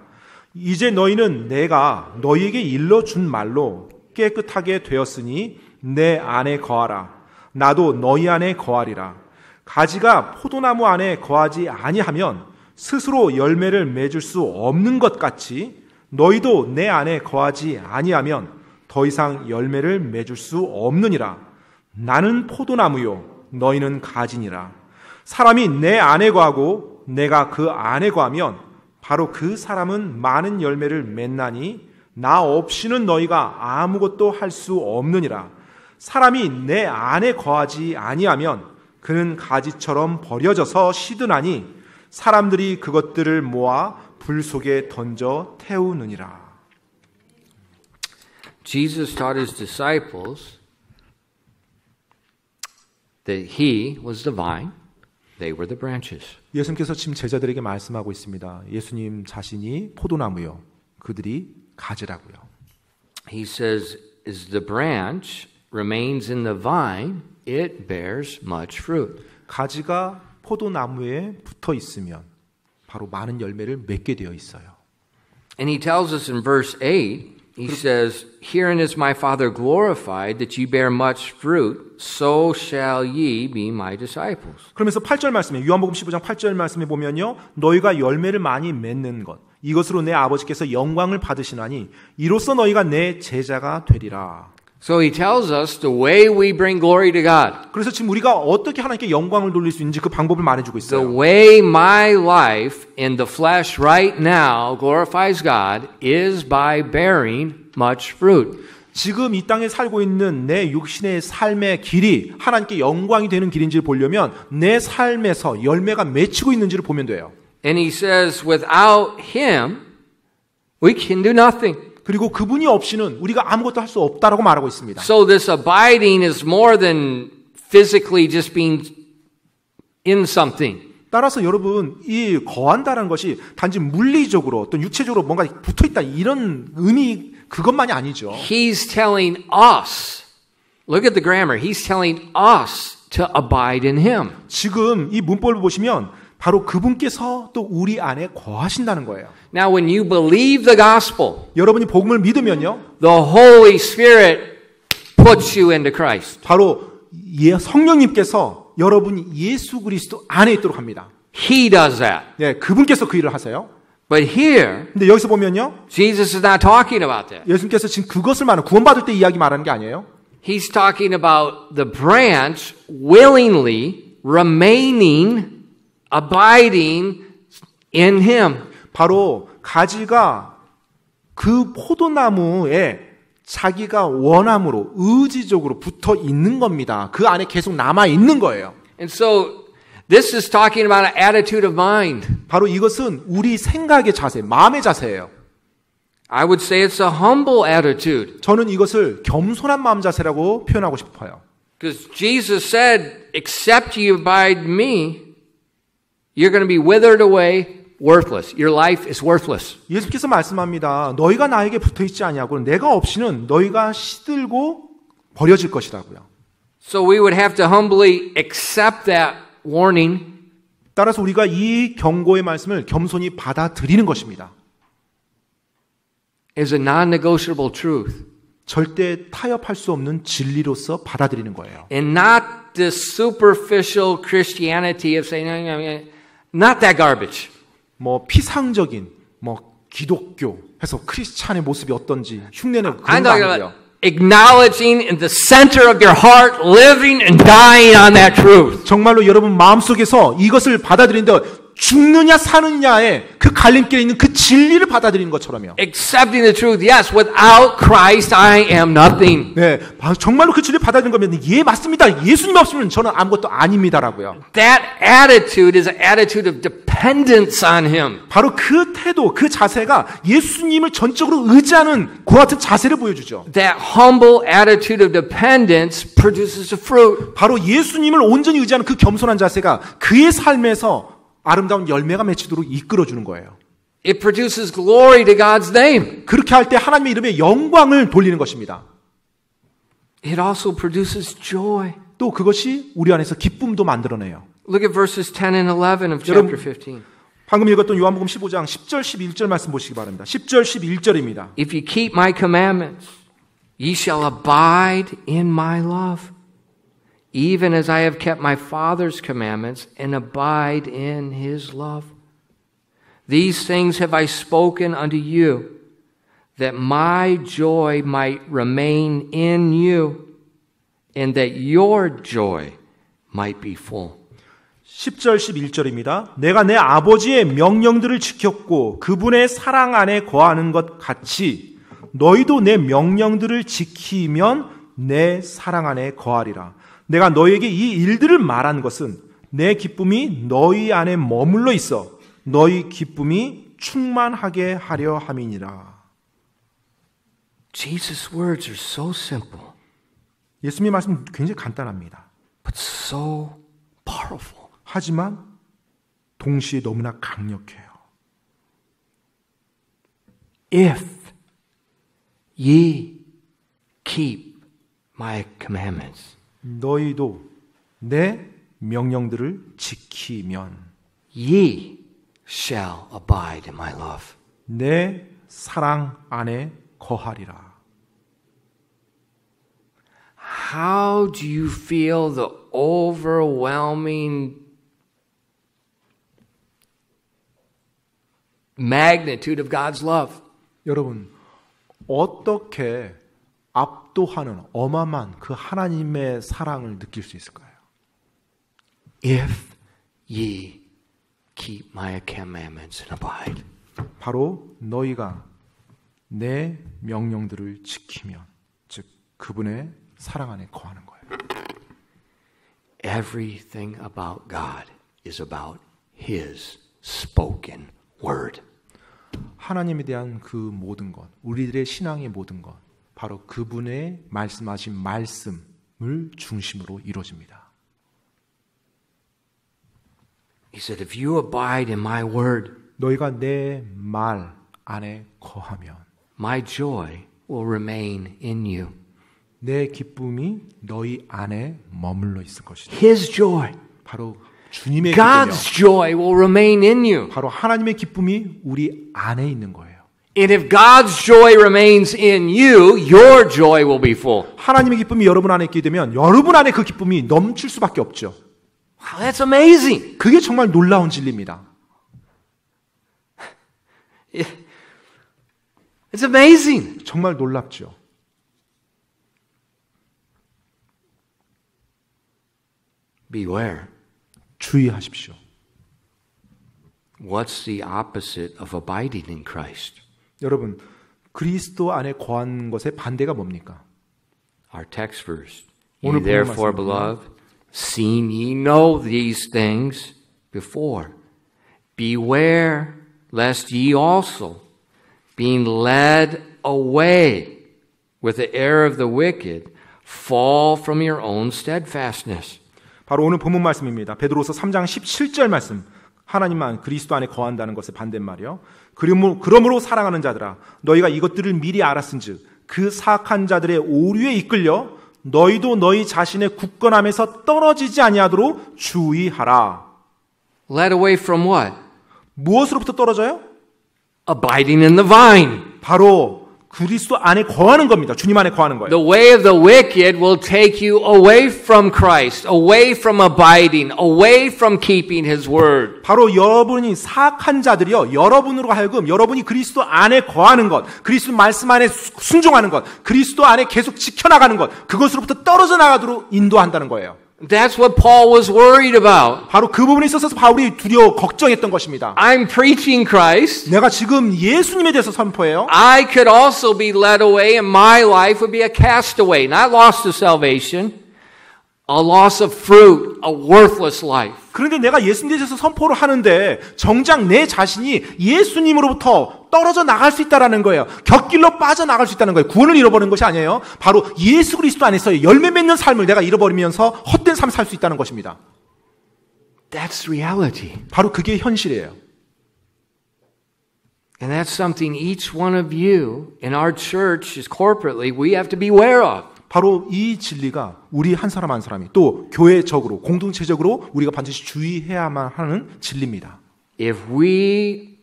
이제 너희는 내가 너희에게 일러준 말로 깨끗하게 되었으니 내 안에 거하라. 나도 너희 안에 거하리라. 가지가 포도나무 안에 거하지 아니하면 스스로 열매를 맺을 수 없는 것 같이 너희도 내 안에 거하지 아니하면 더 이상 열매를 맺을 수 없느니라. 나는 포도나무요 너희는 가지니라. 사람이 내 안에 거하고 내가 그 안에 거하면 바로 그 사람은 많은 열매를 맺나니 나 없이는 너희가 아무것도 할 수 없느니라. 사람이 내 안에 거하지 아니하면 그는 가지처럼 버려져서 시드나니 사람들이 그것들을 모아 불 속에 던져 태우느니라. Jesus taught his disciples that he was the vine, they were the branches. 예수님께서 지금 제자들에게 말씀하고 있습니다. 예수님 자신이 포도나무요, 그들이 가지라고요. He says, as the branch remains in the vine, it bears much fruit. 가지가 포도나무에 붙어 있으면 바로 많은 열매를 맺게 되어 있어요. And he tells us in verse 8, he says, Herein is my Father glorified, that ye bear much fruit, so shall ye be my disciples. 그러면서 8절 말씀에 요한복음 15장 8절 말씀에 보면요. 너희가 열매를 많이 맺는 것 이것으로 내 아버지께서 영광을 받으시나니 이로써 너희가 내 제자가 되리라. So he tells us the way we bring glory to God. 그래서 지금 우리가 어떻게 하나님께 영광을 돌릴 수 있는지 그 방법을 말해주고 The 있어요. way my life in the flesh right now glorifies God is by bearing much fruit. 지금 이 땅에 살고 있는 내 육신의 삶의 길이 하나님께 영광이 되는 길인지를 보려면 내 삶에서 열매가 맺히고 있는지를 보면 돼요. And he says, without him, we can do nothing. 그리고 그분이 없이는 우리가 아무것도 할 수 없다라고 말하고 있습니다. So this abiding is more than physically just being in something. 따라서 여러분 이 거한다는 것이 단지 물리적으로 어떤 육체적으로 뭔가 붙어있다 이런 의미 그것만이 아니죠. He's telling us, look at the grammar, he's telling us to abide in him. 지금 이 문법을 보시면 바로 그분께서 또 우리 안에 거하신다는 거예요. Now when you believe the gospel, 여러분이 복음을 믿으면요. the Holy Spirit puts you into Christ. 바로 성령님께서 여러분이 예수 그리스도 안에 있도록 합니다. He does that. 네, 그분께서 그 일을 하세요. But here, 근데 여기서 보면요. Jesus is not talking about that. 예수님께서 지금 그것을 말하는 구원받을 때 이야기 말하는 게 아니에요. He's talking about the branch willingly remaining, abiding in him. 바로 가지가 그 포도나무에 자기가 원함으로 의지적으로 붙어 있는 겁니다. 그 안에 계속 남아 있는 거예요. And so this is talking about an attitude of mind. 바로 이것은 우리 생각의 자세, 마음의 자세예요. I would say it's a humble attitude. 저는 이것을 겸손한 마음 자세라고 표현하고 싶어요. Because Jesus said, except you abide in me, you're going to be withered away, worthless. Your life is worthless. 예수께서 말씀합니다. 너희가 나에게 붙어있지 아니하고 내가 없이는 너희가 시들고 버려질 것이라고요. So we would have to humbly accept that warning. 따라서 우리가 이 경고의 말씀을 겸손히 받아들이는 것입니다. As a non-negotiable truth. 절대 타협할 수 없는 진리로서 받아들이는 거예요. And not this superficial Christianity of saying, not that garbage. 뭐 피상적인 뭐 기독교 해서 크리스찬의 모습이 어떤지 흉내내고 그런 거 아니고요. Acknowledging in the center of your heart, living and dying on that truth. 정말로 여러분 마음속에서 이것을 받아들이는데 죽느냐 사느냐의 그 갈림길에 있는 그 진리를 받아들이는 것처럼요. Accepting the truth, yes, without Christ I am nothing. 네, 정말로 그 진리를 받아들이는 거면 예 맞습니다. 예수님 없으면 저는 아무것도 아닙니다라고요. That attitude is an attitude of dependence on Him. 바로 그 태도, 그 자세가 예수님을 전적으로 의지하는 그와 같은 자세를 보여주죠. That humble attitude of dependence produces a fruit. 바로 예수님을 온전히 의지하는 그 겸손한 자세가 그의 삶에서 아름다운 열매가 맺히도록 이끌어주는 거예요. It produces glory to God's name. 그렇게 할 때 하나님의 이름에 영광을 돌리는 것입니다. It also produces joy. 또 그것이 우리 안에서 기쁨도 만들어내요. Look at verses 10 and 11 of chapter 15. 방금 읽었던 요한복음 15장 10절 11절 말씀 보시기 바랍니다. 10절 11절입니다. If you keep my commandments, ye shall abide in my love. Even as I have kept my Father's commandments and abide in his love. These things have I spoken unto you, that my joy might remain in you, and that your joy might be full. 10절 11절입니다. 내가 내 아버지의 명령들을 지켰고 그분의 사랑 안에 거하는 것 같이 너희도 내 명령들을 지키면 내 사랑 안에 거하리라. 내가 너희에게 이 일들을 말한 것은 내 기쁨이 너희 안에 머물러 있어 너희 기쁨이 충만하게 하려 함이니라. Jesus' words are so simple, 예수님의 말씀은 굉장히 간단합니다. but so powerful. 하지만 동시에 너무나 강력해요. If ye keep my commandments. 너희도 내 명령들을 지키면 ye shall abide in my love. 내 사랑 안에 거하리라. How do you feel the overwhelming magnitude of God's love? 여러분, 어떻게 압도하는 어마어마한 그 하나님의 사랑을 느낄 수 있을까요? If ye keep my commandments and abide. 바로 너희가 내 명령들을 지키면, 즉 그분의 사랑 안에 거하는 거예요. Everything about God is about His spoken word. 하나님에 대한 그 모든 것, 우리들의 신앙의 모든 것, 바로 그분의 말씀하신 말씀을 중심으로 이루어집니다. He said, if you abide in my word, 너희가 내 말 안에 거하면 my joy will remain in you. 내 기쁨이 너희 안에 머물러 있을 것이다. His joy, 바로 주님의 기쁨이요. God's joy will remain in you. 바로 하나님의 기쁨이 우리 안에 있는 거예요. And if God's joy remains in you, your joy will be full. 하나님의 기쁨이 여러분 안에 있게 되면 여러분 안에 그 기쁨이 넘칠 수밖에 없죠. Wow, that's amazing. 그게 정말 놀라운 진리입니다. It's amazing. 정말 놀랍죠. Beware. 주의하십시오. What's the opposite of abiding in Christ? 여러분, 그리스도 안에 거한 것의 반대가 뭡니까? Our text verse. 오늘 You therefore, 말씀입니다. beloved, seeing ye know these things before, beware lest ye also, being led away with the error of the wicked, fall from your own steadfastness. 바로 오늘 본문 말씀입니다. 베드로서 3장 17절 말씀. 하나님만 그리스도 안에 거한다는 것의 반대말이요. 그러므로 사랑하는 자들아, 너희가 이것들을 미리 알았은즉 그 사악한 자들의 오류에 이끌려 너희도 너희 자신의 굳건함에서 떨어지지 아니하도록 주의하라. Led away from what? 무엇으로부터 떨어져요? Abiding in the vine. 바로 그리스도 안에 거하는 겁니다. 주님 안에 거하는 거예요. The way of the wicked will take you away from Christ, away from abiding, away from keeping His word. 바로 여러분이 사악한 자들이요, 여러분으로 하여금 여러분이 그리스도 안에 거하는 것, 그리스도 말씀 안에 순종하는 것, 그리스도 안에 계속 지켜나가는 것, 그것으로부터 떨어져 나가도록 인도한다는 거예요. That's what Paul was worried about. 바로 그 부분에 있어서 바울이 두려워 걱정했던 것입니다. I'm preaching Christ. 내가 지금 예수님에 대해서 선포해요. I could also be led away and my life would be a castaway, not lost to salvation, a loss of fruit, a worthless life. 그런데 내가 예수님에 대해서 선포를 하는데 정작 내 자신이 예수님으로부터 떨어져 나갈 수 있다는 거예요. 곁길로 빠져나갈 수 있다는 거예요. 구원을 잃어버리는 것이 아니에요. 바로 예수 그리스도 안에서의 열매 맺는 삶을 내가 잃어버리면서 헛된 삶을 살 수 있다는 것입니다. That's reality. 바로 그게 현실이에요. And that's something each one of you in our church is corporately we have to be aware of. 바로 이 진리가 우리 한 사람 한 사람이 또 교회적으로 공동체적으로 우리가 반드시 주의해야만 하는 진리입니다. If we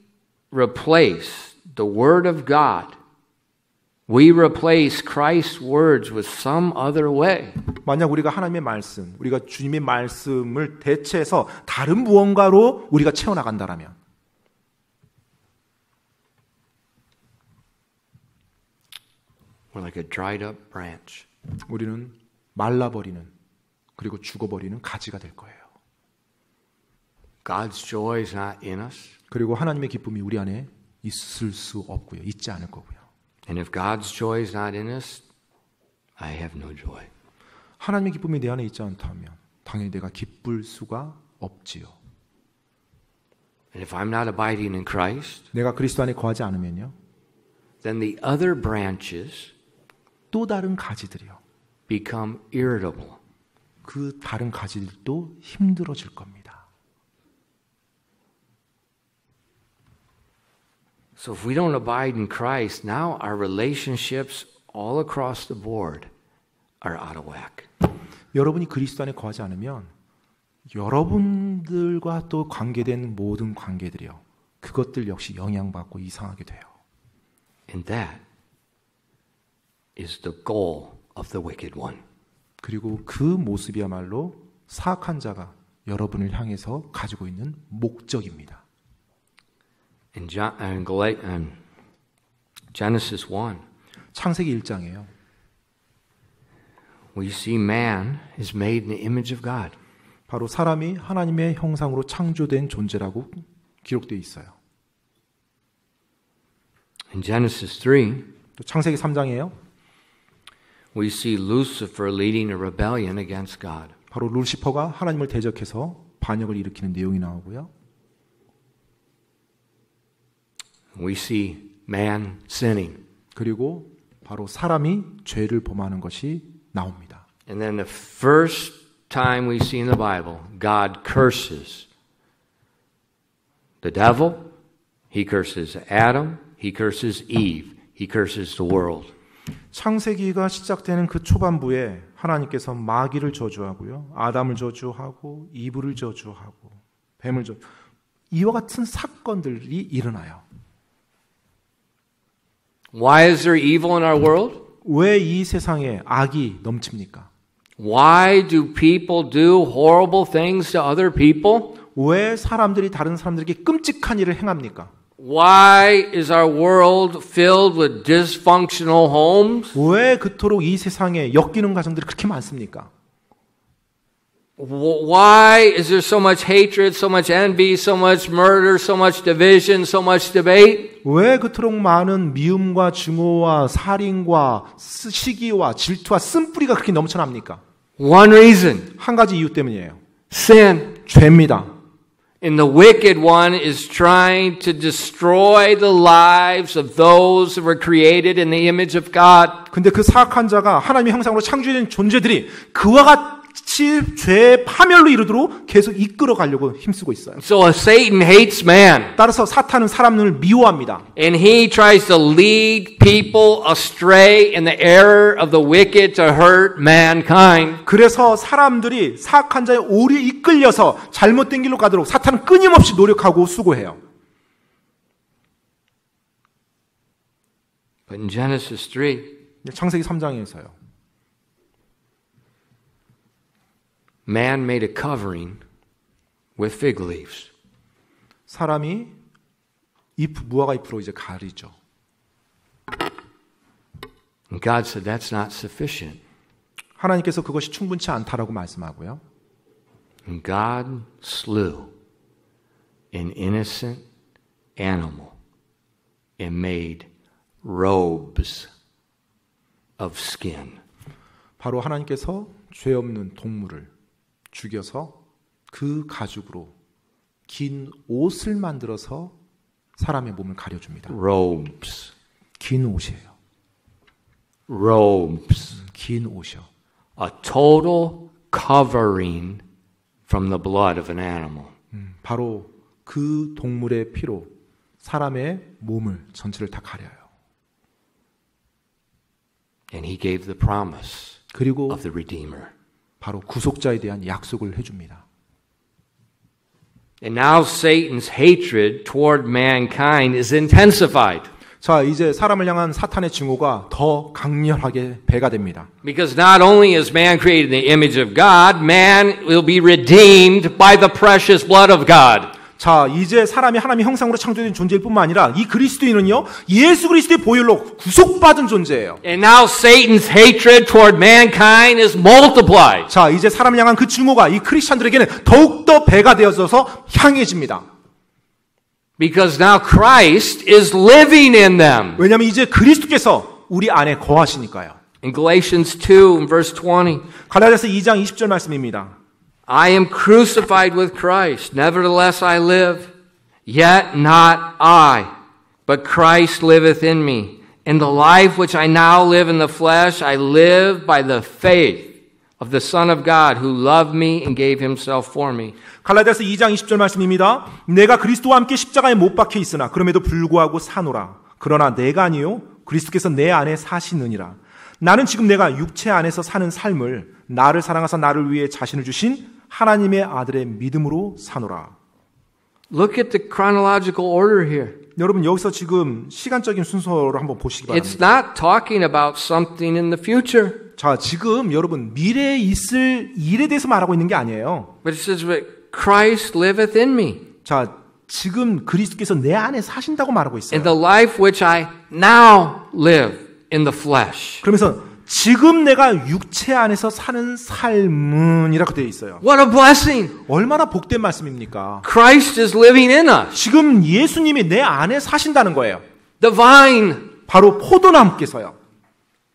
replace the Word of God, we replace Christ's words with some other way. 만약 우리가 하나님의 말씀, 우리가 주님의 말씀을 대체해서 다른 무언가로 우리가 채워나간다라면 We're like a dried up branch. 우리는 말라버리는 그리고 죽어버리는 가지가 될 거예요. God's joy is not in us. 그리고 하나님의 기쁨이 우리 안에 있을 수 없고요. 있지 않을 거고요. And if God's joy is not in us, I have no joy. 하나님의 기쁨이 내 안에 있지 않다면 당연히 내가 기쁠 수가 없지요. And if I'm not abiding in Christ, 내가 그리스도 안에 거하지 않으면요. then the other branches 또 다른 가지들이요. become irritable. 그 다른 가지들도 힘들어질 겁니다. So if we don't abide in Christ, now our relationships all across the board are out of whack. 여러분이 그리스도 안에 거하지 않으면 여러분들과 또 관계된 모든 관계들이요. 그것들 역시 영향받고 이상하게 돼요. And that is the goal of the wicked one. 그리고 그 모습이야말로 사악한 자가 여러분을 향해서 가지고 있는 목적입니다. In Genesis 1, 창세기 1장이에요. we see man is made in the image of God. 바로 사람이 하나님의 형상으로 창조된 존재라고 기록되어 있어요. In Genesis 3, 또 창세기 3장이에요. we see Lucifer leading a rebellion against God. 바로 루시퍼가 하나님을 대적해서 반역을 일으키는 내용이 나오고요. We see man sinning. 그리고 바로 사람이 죄를 범하는 것이 나옵니다. And then the first time we see in the Bible, God curses the devil, he curses Adam, he curses Eve, he curses the world. 창세기가 시작되는 그 초반부에 하나님께서 마귀를 저주하고요. 아담을 저주하고 이브를 저주하고 뱀을 저주. 이와 같은 사건들이 일어나요. Why is there evil in our world? 왜 이 세상에 악이 넘칩니까? Why do people do horrible things to other people? 왜 사람들이 다른 사람들에게 끔찍한 일을 행합니까? Why is our world filled with dysfunctional homes? 왜 그토록 이 세상에 엮이는 가정들이 그렇게 많습니까? Why is there so much hatred, so much envy, so much murder, so much division, so much debate? 왜 그토록 많은 미움과 증오와 살인과 시기와 질투와 쓴뿌리가 그렇게 넘쳐납니까? One reason. 한 가지 이유 때문이에요. Sin. 죄입니다. And the wicked one is trying to destroy the lives of those who were created in the image of God. 근데 그 사악한 자가 하나님의 형상으로 창조된 존재들이 그와 같이 죄의 파멸로 이르도록 계속 이끌어 가려고 힘쓰고 있어요. So Satan hates man. 따라서 사탄은 사람을 미워합니다. And he tries to lead people astray in the error of the wicked to hurt mankind. 그래서 사람들이 사악한 자의 오류에 이끌려서 잘못된 길로 가도록 사탄은 끊임없이 노력하고 수고해요. But in Genesis 3, 창세기 3장에서요. man made a covering with fig leaves. 사람이 무화과 잎으로 이제 가리죠. And God said that's not sufficient. 하나님께서 그것이 충분치 않다라고 말씀하고요. And God slew an innocent animal and made robes of skin. 바로 하나님께서 죄 없는 동물을 죽여서 그 가죽으로 긴 옷을 만들어서 사람의 몸을 가려줍니다. Robes. 긴 옷이에요. Robes. 긴 옷이요. A total covering from the blood of an animal. 바로 그 동물의 피로 사람의 몸을 전체를 다 가려요. And he gave the promise 그리고 of the Redeemer. 바로 구속자에 대한 약속을 해줍니다. And now Satan's hatred toward mankind is intensified. 자, 이제 사람을 향한 사탄의 증오가 더 강렬하게 배가 됩니다. Because not only is man created in the image of God, man will be redeemed by the precious blood of God. 자, 이제 사람이 하나님의 형상으로 창조된 존재일 뿐만 아니라 이 그리스도인은요, 예수 그리스도의 보혈로 구속받은 존재예요. And now Satan's hatred toward mankind is multiplied. 자, 이제 사람을 향한 그 증오가 이 크리스찬들에게는 더욱더 배가 되어져서 향해집니다. Because now Christ is living in them. 왜냐하면 이제 그리스도께서 우리 안에 거하시니까요. In Galatians 2 verse 20. 갈라디아서 2장 20절 말씀입니다. I am crucified with Christ. Nevertheless I live. Yet not I, but Christ liveth in me. And the life which I now live in the flesh, I live by the faith of the Son of God who loved me and gave himself for me. 갈라디아서 2장 20절 말씀입니다. 내가 그리스도와 함께 십자가에 못 박혀 있으나 그럼에도 불구하고 사노라. 그러나 내가 아니요 그리스도께서 내 안에 사시느니라. 나는 지금 내가 육체 안에서 사는 삶을 나를 사랑하사 나를 위해 자신을 주신 하나님의 아들의 믿음으로 사노라. Look at the chronological order here. 여러분 여기서 지금 시간적인 순서로 한번 보시기 It's 바랍니다. not talking about something in the future, 자, 지금 여러분 미래에 있을 일에 대해서 말하고 있는 게 아니에요. but it says, "But Christ liveth in me, 자, 지금 그리스도께서 내 안에 사신다고 말하고 있어요. and the life which I now live in the flesh." 그러면서 지금 내가 육체 안에서 사는 삶은이라고 되어 있어요. What a blessing! 얼마나 복된 말씀입니까? Christ is living in us. 지금 예수님이 내 안에 사신다는 거예요. The vine, 바로 포도나무께서요.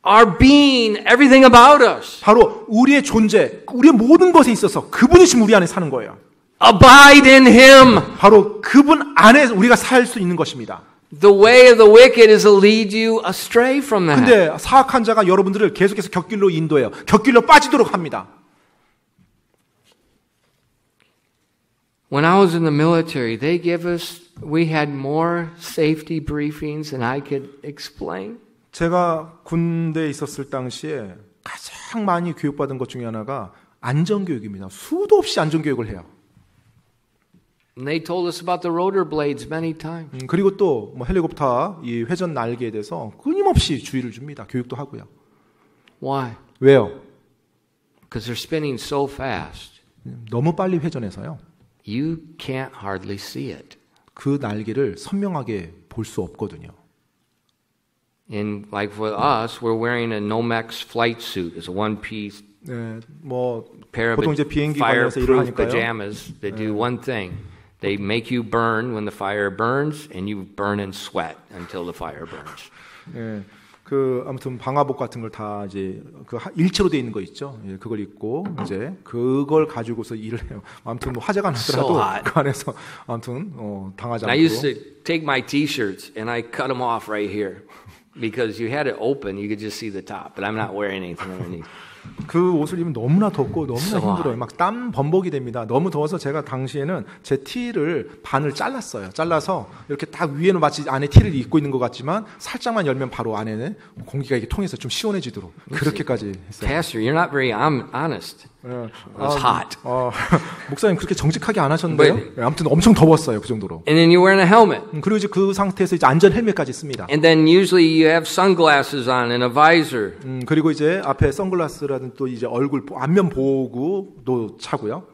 our being, everything about us. 바로 우리의 존재, 우리의 모든 것에 있어서 그분이 지금 우리 안에 사는 거예요. Abide in Him. 바로 그분 안에 우리가 살 수 있는 것입니다. The way of the wicked is to lead you astray from that. 근데 사악한 자가 여러분들을 계속해서 곁길로 인도해요. 곁길로 빠지도록 합니다. When I was in the military, we had more safety briefings than I could explain. 제가 군대에 있었을 당시에 가장 많이 교육받은 것 중에 하나가 안전교육입니다. 수도 없이 안전교육을 해요. And they told us about the rotor blades many times. 그리고 또 뭐 헬리콥터 이 회전 날개에 대해서 끊임없이 주의를 줍니다. 교육도 하고요. Why? 왜요? Because they're spinning so fast. 너무 빨리 회전해서요. You can't hardly see it. 그 날개를 선명하게 볼 수 없거든요. And like for us, we're wearing a Nomex flight suit. It's a one-piece 네, 뭐 pair of 보통 이제 비행기 관련해서 일을 fireproof 하니까요. pajamas that do one thing. They make you burn when the fire burns, and you burn and sweat until the fire burns. 예, 그 아무튼 방화복 같은 걸 다 이제 그 일체로 돼 있는 거 있죠. 예, 그걸 입고 이제 그걸 가지고서 일을 해요. 아무튼 뭐 화재가 나더라도 So hot. 그 안에서 아무튼 당하지 And I used 않고. to take my T-shirts and I cut them off right here because you had it open, you could just see the top. But I'm not wearing anything underneath. 그 옷을 입으면 너무나 덥고 너무나 So 힘들어요. 막 땀 범벅이 됩니다. 너무 더워서 제가 당시에는 제 티를 반을 잘랐어요. 잘라서 이렇게 딱 위에는 마치 안에 티를 입고 있는 것 같지만 살짝만 열면 바로 안에는 공기가 이렇게 통해서 좀 시원해지도록 그렇게까지 했어요. Pastor, you're not very honest. It was hot. 목사님 그렇게 정직하게 안 하셨는데요. 네, 아무튼 엄청 더웠어요. 그 정도로. And then you're wearing a helmet. 그리고 이제 그 상태에서 이제 안전 헬멧까지 씁니다. And then usually you have sunglasses on and a visor. 그리고 이제 앞에 선글라스라든 또 이제 얼굴 안면 보호구도 차고요.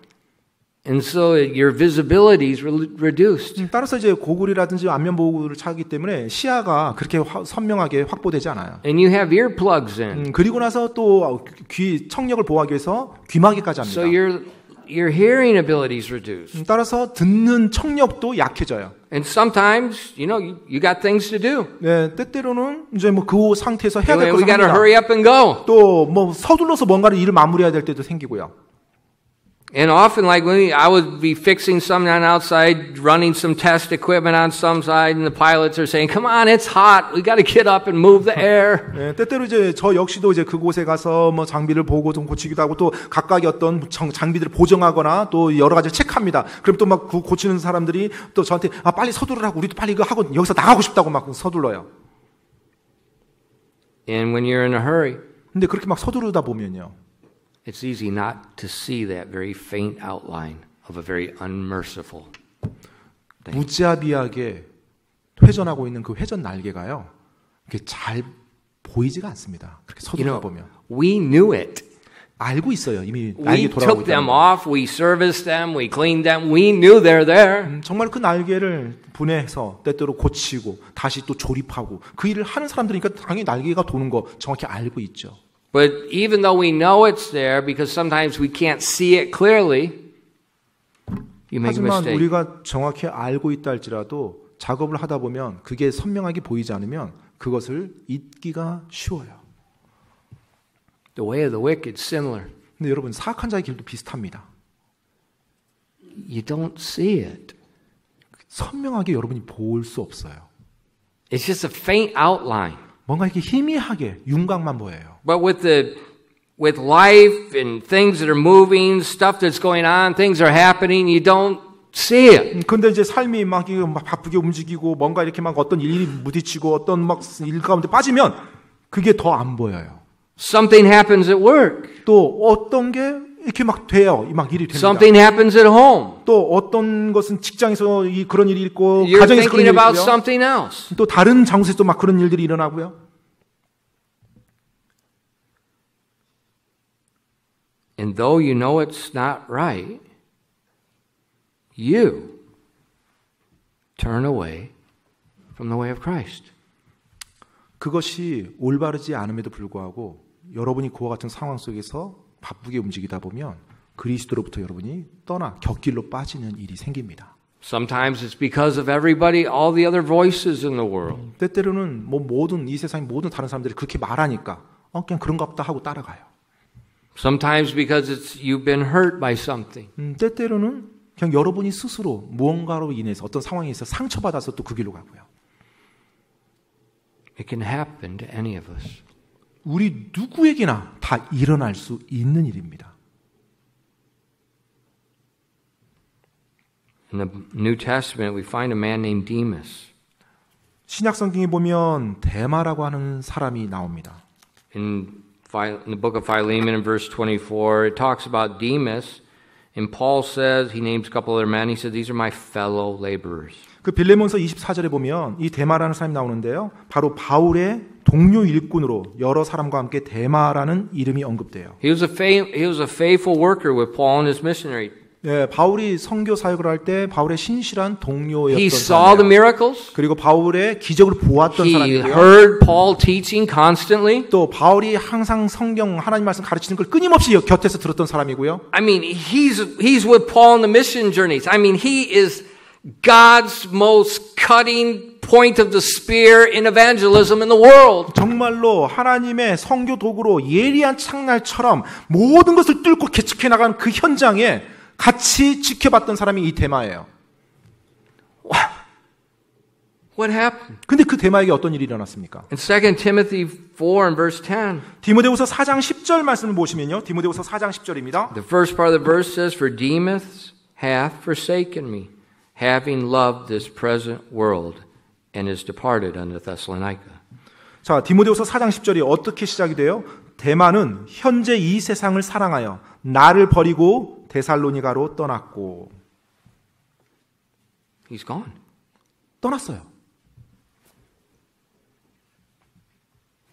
And so your visibility is reduced. 따라서 이제 고글이라든지 안면 보호구를 차기 때문에 시야가 그렇게 선명하게 확보되지 않아요. And you have earplugs in. 그리고 나서 또 귀 청력을 보호하기 위해서 귀마개까지 합니다. So your hearing ability is reduced. 따라서 듣는 청력도 약해져요. And sometimes, you got things to do. 네, 때때로는 이제 뭐 그 상태에서 해야 될 We 것을 got to 합니다. hurry up and go. 또 뭐 서둘러서 뭔가를 일을 마무리해야 될 때도 생기고요. And often, like when I would be fixing something on outside, running some test equipment on some side, and the pilots are saying, "Come on, it's hot. We got to get up and move the air." 네, 때때로 이제 저 역시도 이제 그곳에 가서 뭐 장비를 보고 좀 고치기도 하고 또 각각의 어떤 장비들을 보정하거나 또 여러 가지 체크합니다. 그럼 또 막 그 고치는 사람들이 또 저한테 빨리 서두르라고 우리도 빨리 이거 하고 여기서 나가고 싶다고 막 서둘러요. And when you're in a hurry, 근데 그렇게 막 서두르다 보면요. it's easy not to see that very faint outline of a very unmerciful thing. 무자비하게 회전하고 있는 그 회전 날개가요. 이렇게 잘 보이지가 않습니다. 그렇게 서두르다 보면. We knew it. 알고 있어요. 이미 We 날개 돌아가고 took them 있다는 거. off, we serviced them, we cleaned them, we knew they're there. 정말 그 날개를 분해해서 때때로 고치고 다시 또 조립하고 그 일을 하는 사람들이니까 당연히 날개가 도는 거 정확히 알고 있죠. But even though we know it's there, because sometimes we can't see it clearly, you make a 하지만 mistake. 우리가 정확히 알고 있다 할지라도 작업을 하다 보면 그게 선명하게 보이지 않으면 그것을 잊기가 쉬워요. The way of the wicked is similar. 근데 여러분 사악한 자의 길도 비슷합니다. You don't see it. 선명하게 여러분이 볼 수 없어요. It's just a faint outline. 뭔가 이렇게 희미하게 윤곽만 보여요. But with life and things that are moving, stuff that's going on, things are happening, you don't see it. 근데 이제 삶이 막 바쁘게 움직이고 뭔가 이렇게 막 어떤 일이 부딪히고 어떤 막 일 가운데 빠지면 그게 더 안 보여요. Something happens at work. 또 어떤 게 이렇게 막 돼요. 막 일이 됩니다. Something happens at home. 또 어떤 것은 직장에서 그런 일이 있고 You're 가정에서 그런 thinking 일이 about 있고요. something else. 또 다른 장소에서 막 그런 일들이 일어나고요. And though you know it's not right, you turn away from the way of Christ. 그것이 올바르지 않음에도 불구하고 여러분이 그와 같은 상황 속에서 바쁘게 움직이다 보면 그리스도로부터 여러분이 떠나 곁길로 빠지는 일이 생깁니다. Sometimes it's because of everybody, all the other voices in the world. 때때로는 뭐 모든 이 세상의 모든 다른 사람들이 그렇게 말하니까 그냥 그런가 보다 하고 따라가요. Sometimes because you've been hurt by something. 때때로는 그냥 여러분이 스스로 무언가로 인해서 어떤 상황에서 상처받아서 또 그 길로 가고요. It can happen to any of us. 우리 누구에게나 다 일어날 수 있는 일입니다. In the New Testament, we find a man named Demas. 신약 성경에 보면 데마라고 하는 사람이 나옵니다. In the book of Philemon, in verse 24, it talks about Demas, and Paul says, he names a couple other men, he said, these are my fellow laborers. 그 빌레몬서 24절에 보면 이 데마라는 사람이 나오는데요. 바로 바울의 동료 일꾼으로 여러 사람과 함께 데마라는 이름이 언급돼요. He was a faithful worker with Paul and his missionary. 예, 바울이 선교 사역을 할 때 바울의 신실한 동료였던 He saw the 사람이에요. miracles. 그리고 바울의 기적을 보았던 He 사람이고요. heard Paul teaching constantly. 또 바울이 항상 성경 하나님 말씀 가르치는 걸 끊임없이 곁에서 들었던 사람이고요. I mean, he's with Paul on the mission journeys. I mean, he is God's most cutting point of the spear in evangelism in the world. 정말로 하나님의 선교 도구로 예리한 창날처럼 모든 것을 뚫고 개척해 나간 그 현장에 같이 지켜봤던 사람이 이 데마예요. What happened? 근데 그 데마에게 어떤 일이 일어났습니까? In 2 Timothy 4 and verse 10, 디모데후서 4장 10절 말씀을 보시면요. 디모데후서 4장 10절입니다. the first part of the verse says, For Demas hath forsaken me, having loved this present world, and is departed unto Thessalonica. 자, 디모데후서 4장 10절이 어떻게 시작이 돼요? 데마는 현재 이 세상을 사랑하여 나를 버리고 데살로니가로 떠났고. He's gone. 떠났어요.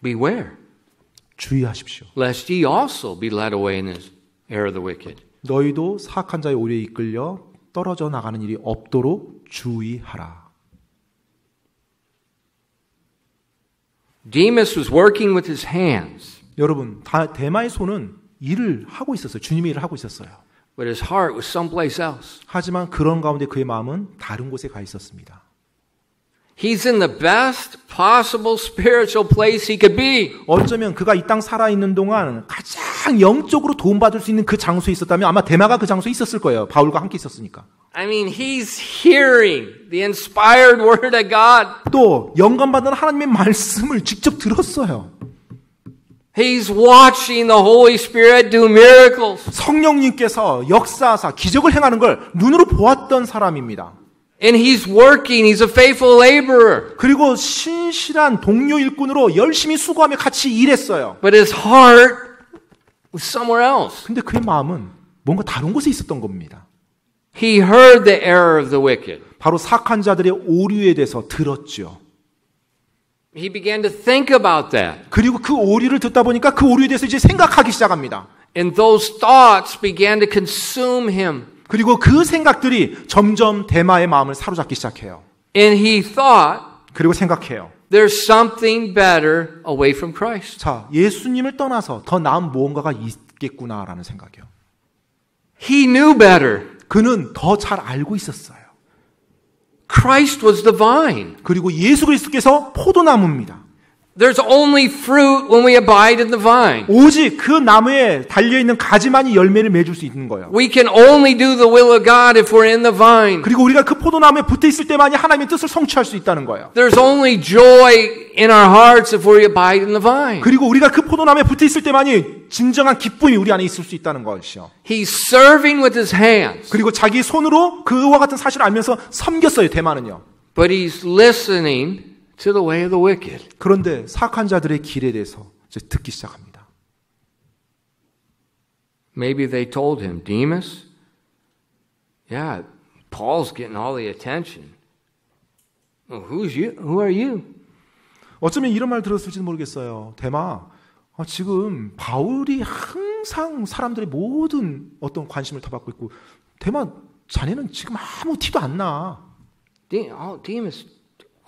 Beware, 주의하십시오. lest ye also be led away in this error of the wicked. 너희도 사악한 자의 오류에 이끌려 떨어져 나가는 일이 없도록 주의하라. Demas was working with his hands, 여러분, 데마의 손은 일을 하고 있었어요. 주님의 일을 하고 있었어요. but his heart was someplace else. 하지만 그런 가운데 그의 마음은 다른 곳에 가 있었습니다. He's in the best possible spiritual place he could be. 어쩌면 그가 이 땅 살아있는 동안 가장 영적으로 도움받을 수 있는 그 장소에 있었다면 아마 데마가 그 장소에 있었을 거예요. 바울과 함께 있었으니까. I mean, he's hearing the inspired word of God. 또 영감받은 하나님의 말씀을 직접 들었어요. He's watching the Holy Spirit do miracles. 성령님께서 역사하사 기적을 행하는 걸 눈으로 보았던 사람입니다. And he's working. He's a faithful laborer. 그리고 신실한 동료 일꾼으로 열심히 수고하며 같이 일했어요. But his heart was somewhere else. 근데 그의 마음은 뭔가 다른 곳에 있었던 겁니다. He heard the error of the wicked. 바로 사악한 자들의 오류에 대해서 들었죠. He began to think about that. 그리고 그 오류를 듣다 보니까 그 오류에 대해서 이제 생각하기 시작합니다. And those thoughts began to consume him. 그리고 그 생각들이 점점 데마의 마음을 사로잡기 시작해요. And he thought, 그리고 생각해요. there's something better away from Christ. 자, 예수님을 떠나서 더 나은 무언가가 있겠구나라는 생각이요. He knew better. 그는 더 잘 알고 있었어요. Christ was the vine. 그리고 예수 그리스도께서 포도나무입니다. There's only fruit when we abide in the vine. 오직 그 나무에 달려있는 가지만이 열매를 맺을 수 있는 거예요. We can only do the will of God if we're in the vine. 그리고 우리가 그 포도나무에 붙어있을 때만이 하나님의 뜻을 성취할 수 있다는 거예요. There's only joy in our hearts if we abide in the vine. 그리고 우리가 그 포도나무에 붙어있을 때만이 진정한 기쁨이 우리 안에 있을 수 있다는 것이요. He's serving with his hands. 그리고 자기 손으로 그와 같은 사실을 알면서 섬겼어요, 데마는요. But he's listening to the way of the wicked. 그런데 사악한 자들의 길에 대해서 이제 듣기 시작합니다. Maybe they told him, Demas, yeah, Paul's getting all the attention. Well, who are you? 어쩌면 이런 말 들었을지도 모르겠어요. 데마, 지금 바울이 항상 사람들의 모든 어떤 관심을 다 받고 있고, 데마, 자네는 지금 아무 티도 안 나. Demas,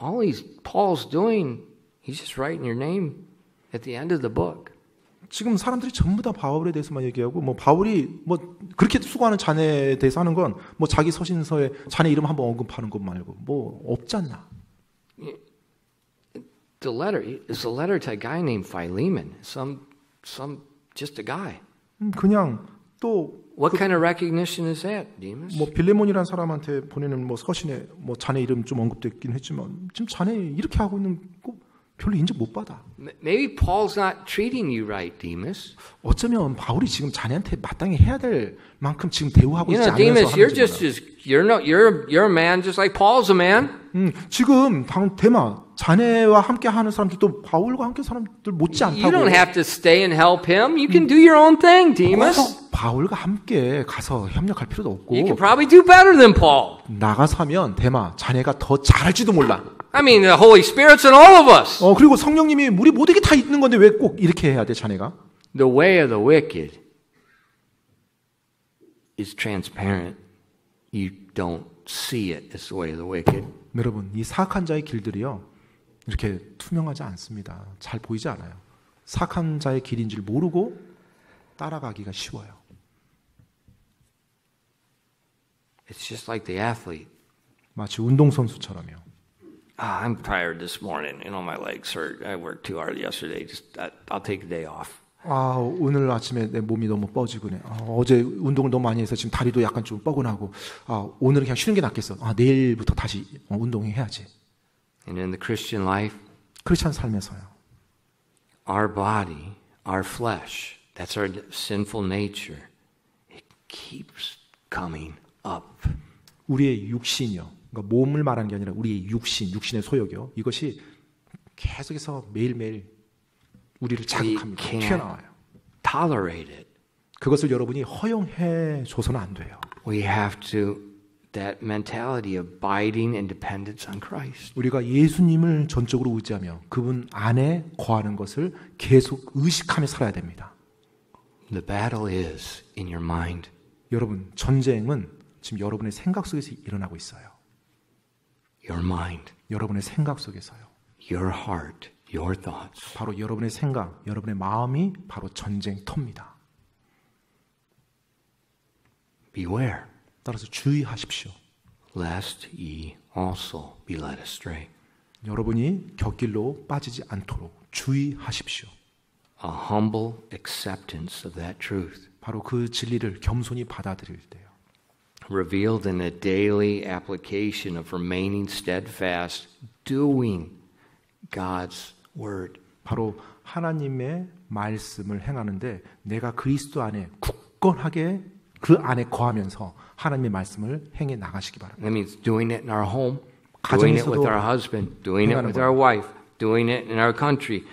all Paul's doing, he's just writing your name at the end of the book. 지금 사람들이 전부 다 바울에 대해서만 얘기하고, 뭐 바울이 뭐 그렇게 수고하는 자네에 대해서 하는 건 뭐 자기 서신서에 자네 이름 한번 언급하는 것 말고 뭐 없지 않나. The letter is a letter to a guy named Philemon. Some just a guy. 그냥 또 What kind of recognition is that, Demas? 뭐 빌레몬이라는 사람한테 보내는 뭐 서신에 뭐 자네 이름 좀 언급됐긴 했지만 지금 자네 이렇게 하고 있는 거 별로 인정 못 받아. Maybe Paul's not treating you right, Demas. 어쩌면 바울이 지금 자네한테 마땅히 해야 될 만큼 지금 대우하고 있지 않아서 Demas, 하는 you're a man just like Paul's a man. 지금 데마 자네와 함께 하는 사람들도 바울과 함께 사람들 못지 않다고. You don't have to stay and help him. You can do your own thing, Demas. 바울과 함께 가서 협력할 필요도 없고. You can probably do better than Paul. 나가서 하면 데마 자네가 더 잘할지도 몰라. I mean, the Holy Spirit's in all of us. 그리고 성령님이 우리 모두에게 다 있는 건데 왜 꼭 이렇게 해야 돼, 자네가? The way of the wicked is transparent. You don't see it as the way of the wicked. 여러분, 이 사악한 자의 길들이요. 이렇게 투명하지 않습니다. 잘 보이지 않아요. 사악한 자의 길인 줄 모르고 따라가기가 쉬워요. It's just like the athlete. 마치 운동선수처럼요. I'm tired this morning. My legs hurt. I worked too hard yesterday. I'll take a day off. 오늘 아침에 내 몸이 너무 뻐지구네. 어제 운동을 너무 많이 해서 지금 다리도 약간 좀 뻐근하고. 오늘은 그냥 쉬는 게 낫겠어. 내일부터 다시 운동해야지. And in the Christian life, 크리스찬 삶에서요. Our body, our flesh, that's our sinful nature. It keeps coming up. 우리의 육신이요. 그러니까 몸을 말하는 게 아니라 우리의 육신의 소욕이요. 이것이 계속해서 매일매일 우리를 자극합니다. 튀어나와요. Tolerate it. 그것을 여러분이 허용해 줘서는 안 돼요. We have to that mentality of abiding and dependence on Christ. 우리가 예수님을 전적으로 의지하며 그분 안에 거하는 것을 계속 의식하며 살아야 됩니다. The battle is in your mind. 여러분, 전쟁은 지금 여러분의 생각 속에서 일어나고 있어요. Your mind. 여러분의 생각 속에서요. Your heart, your thoughts. 바로 여러분의 생각, 여러분의 마음이 바로 전쟁터입니다. Beware. 따라서 주의하십시오. Lest ye also be led astray. 여러분이 곁길로 빠지지 않도록 주의하십시오. A humble acceptance of that truth. 바로 그 진리를 겸손히 받아들일 때요. Revealed in a daily application of remaining steadfast, doing God's word. 바로 하나님의 말씀을 행하는데 내가 그리스도 안에 굳건하게 그 안에 거하면서 하나님의 말씀을 행해 나가시기 바랍니다. That means doing it in our home, doing it with our husband, doing it with our wife, doing it in our country.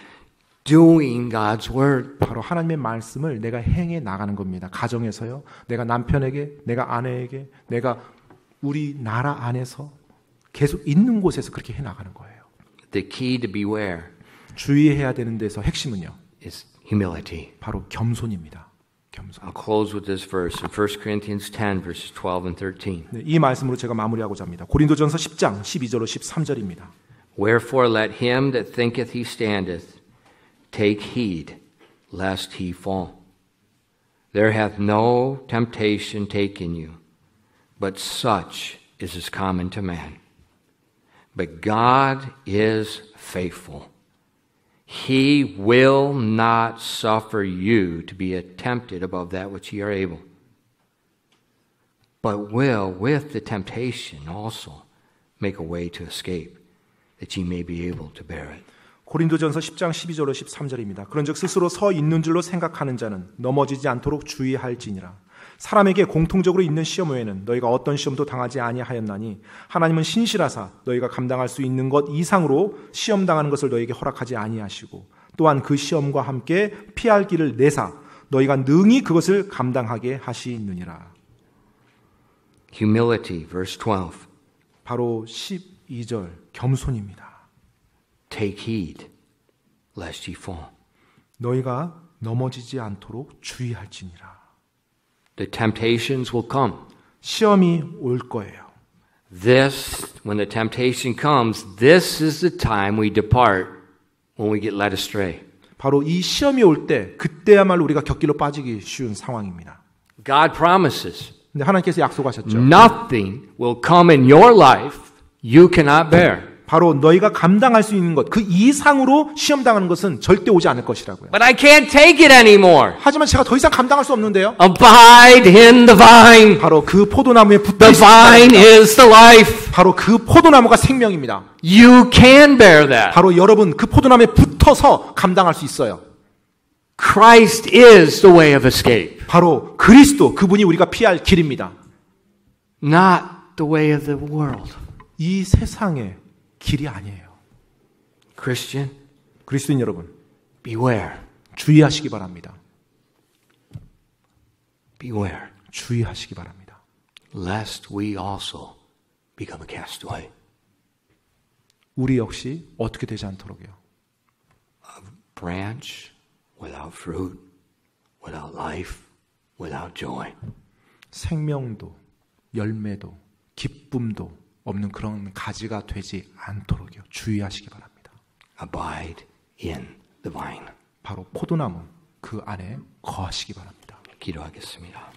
Doing God's word. 바로 하나님의 말씀을 내가 행해 나가는 겁니다. 가정에서요. 내가 남편에게, 내가 아내에게, 내가 우리 나라 안에서 계속 있는 곳에서 그렇게 해 나가는 거예요. The key to beware 주의해야 되는 데서 핵심은요. is humility. 바로 겸손입니다. 겸손. I'll close with this verse in 1 Corinthians 10 verses 12 and 13. 네, 이 말씀으로 제가 마무리하고자 합니다. 고린도전서 10장 12절로 13절입니다. Wherefore let him that thinketh he standeth take heed lest he fall. There hath no temptation taken you, but such is common to man. But God is faithful. He will not suffer you to be tempted above that which ye are able, but will with the temptation also make a way to escape, that ye may be able to bear it. 고린도전서 10장 12절로 13절입니다. 그런즉 스스로 서 있는 줄로 생각하는 자는 넘어지지 않도록 주의할지니라. 사람에게 공통적으로 있는 시험 외에는 너희가 어떤 시험도 당하지 아니하였나니 하나님은 신실하사 너희가 감당할 수 있는 것 이상으로 시험 당하는 것을 너희에게 허락하지 아니하시고 또한 그 시험과 함께 피할 길을 내사 너희가 능히 그것을 감당하게 하시느니라. Humility, verse 12. 바로 12절 겸손입니다. Take heed, lest ye fall. 너희가 넘어지지 않도록 주의할지니라. The temptations will come. 시험이 올 거예요. When the temptation comes, this is the time we depart when we get led astray. 바로 이 시험이 올 때 그때야말로 우리가 격길로 빠지기 쉬운 상황입니다. God promises 근데 하나님께서 약속하셨죠. nothing will come in your life you cannot bear. 바로 너희가 감당할 수 있는 것, 그 이상으로 시험당하는 것은 절대 오지 않을 것이라고요. But I can't take it anymore. 하지만 제가 더 이상 감당할 수 없는데요. Abide in the vine. 바로 그 포도나무에 붙어 The vine is the life. 바로 그 포도나무가 생명입니다. You can bear that. 바로 여러분 그 포도나무에 붙어서 감당할 수 있어요. Christ is the way of escape. 바로 그리스도, 그분이 우리가 피할 길입니다. Not the way of the world. 이 세상의 길이 아니에요. Christian, 그리스도인 여러분, beware. 주의하시기 바랍니다. Beware. 주의하시기 바랍니다. Lest we also become a castaway. 우리 역시 어떻게 되지 않도록요. A branch without fruit, without life, without joy. 생명도, 열매도, 기쁨도 없는 그런 가지가 되지 않도록요. 주의하시기 바랍니다. Abide in the vine. 바로 포도나무 그 안에 거하시기 바랍니다. 기도하겠습니다.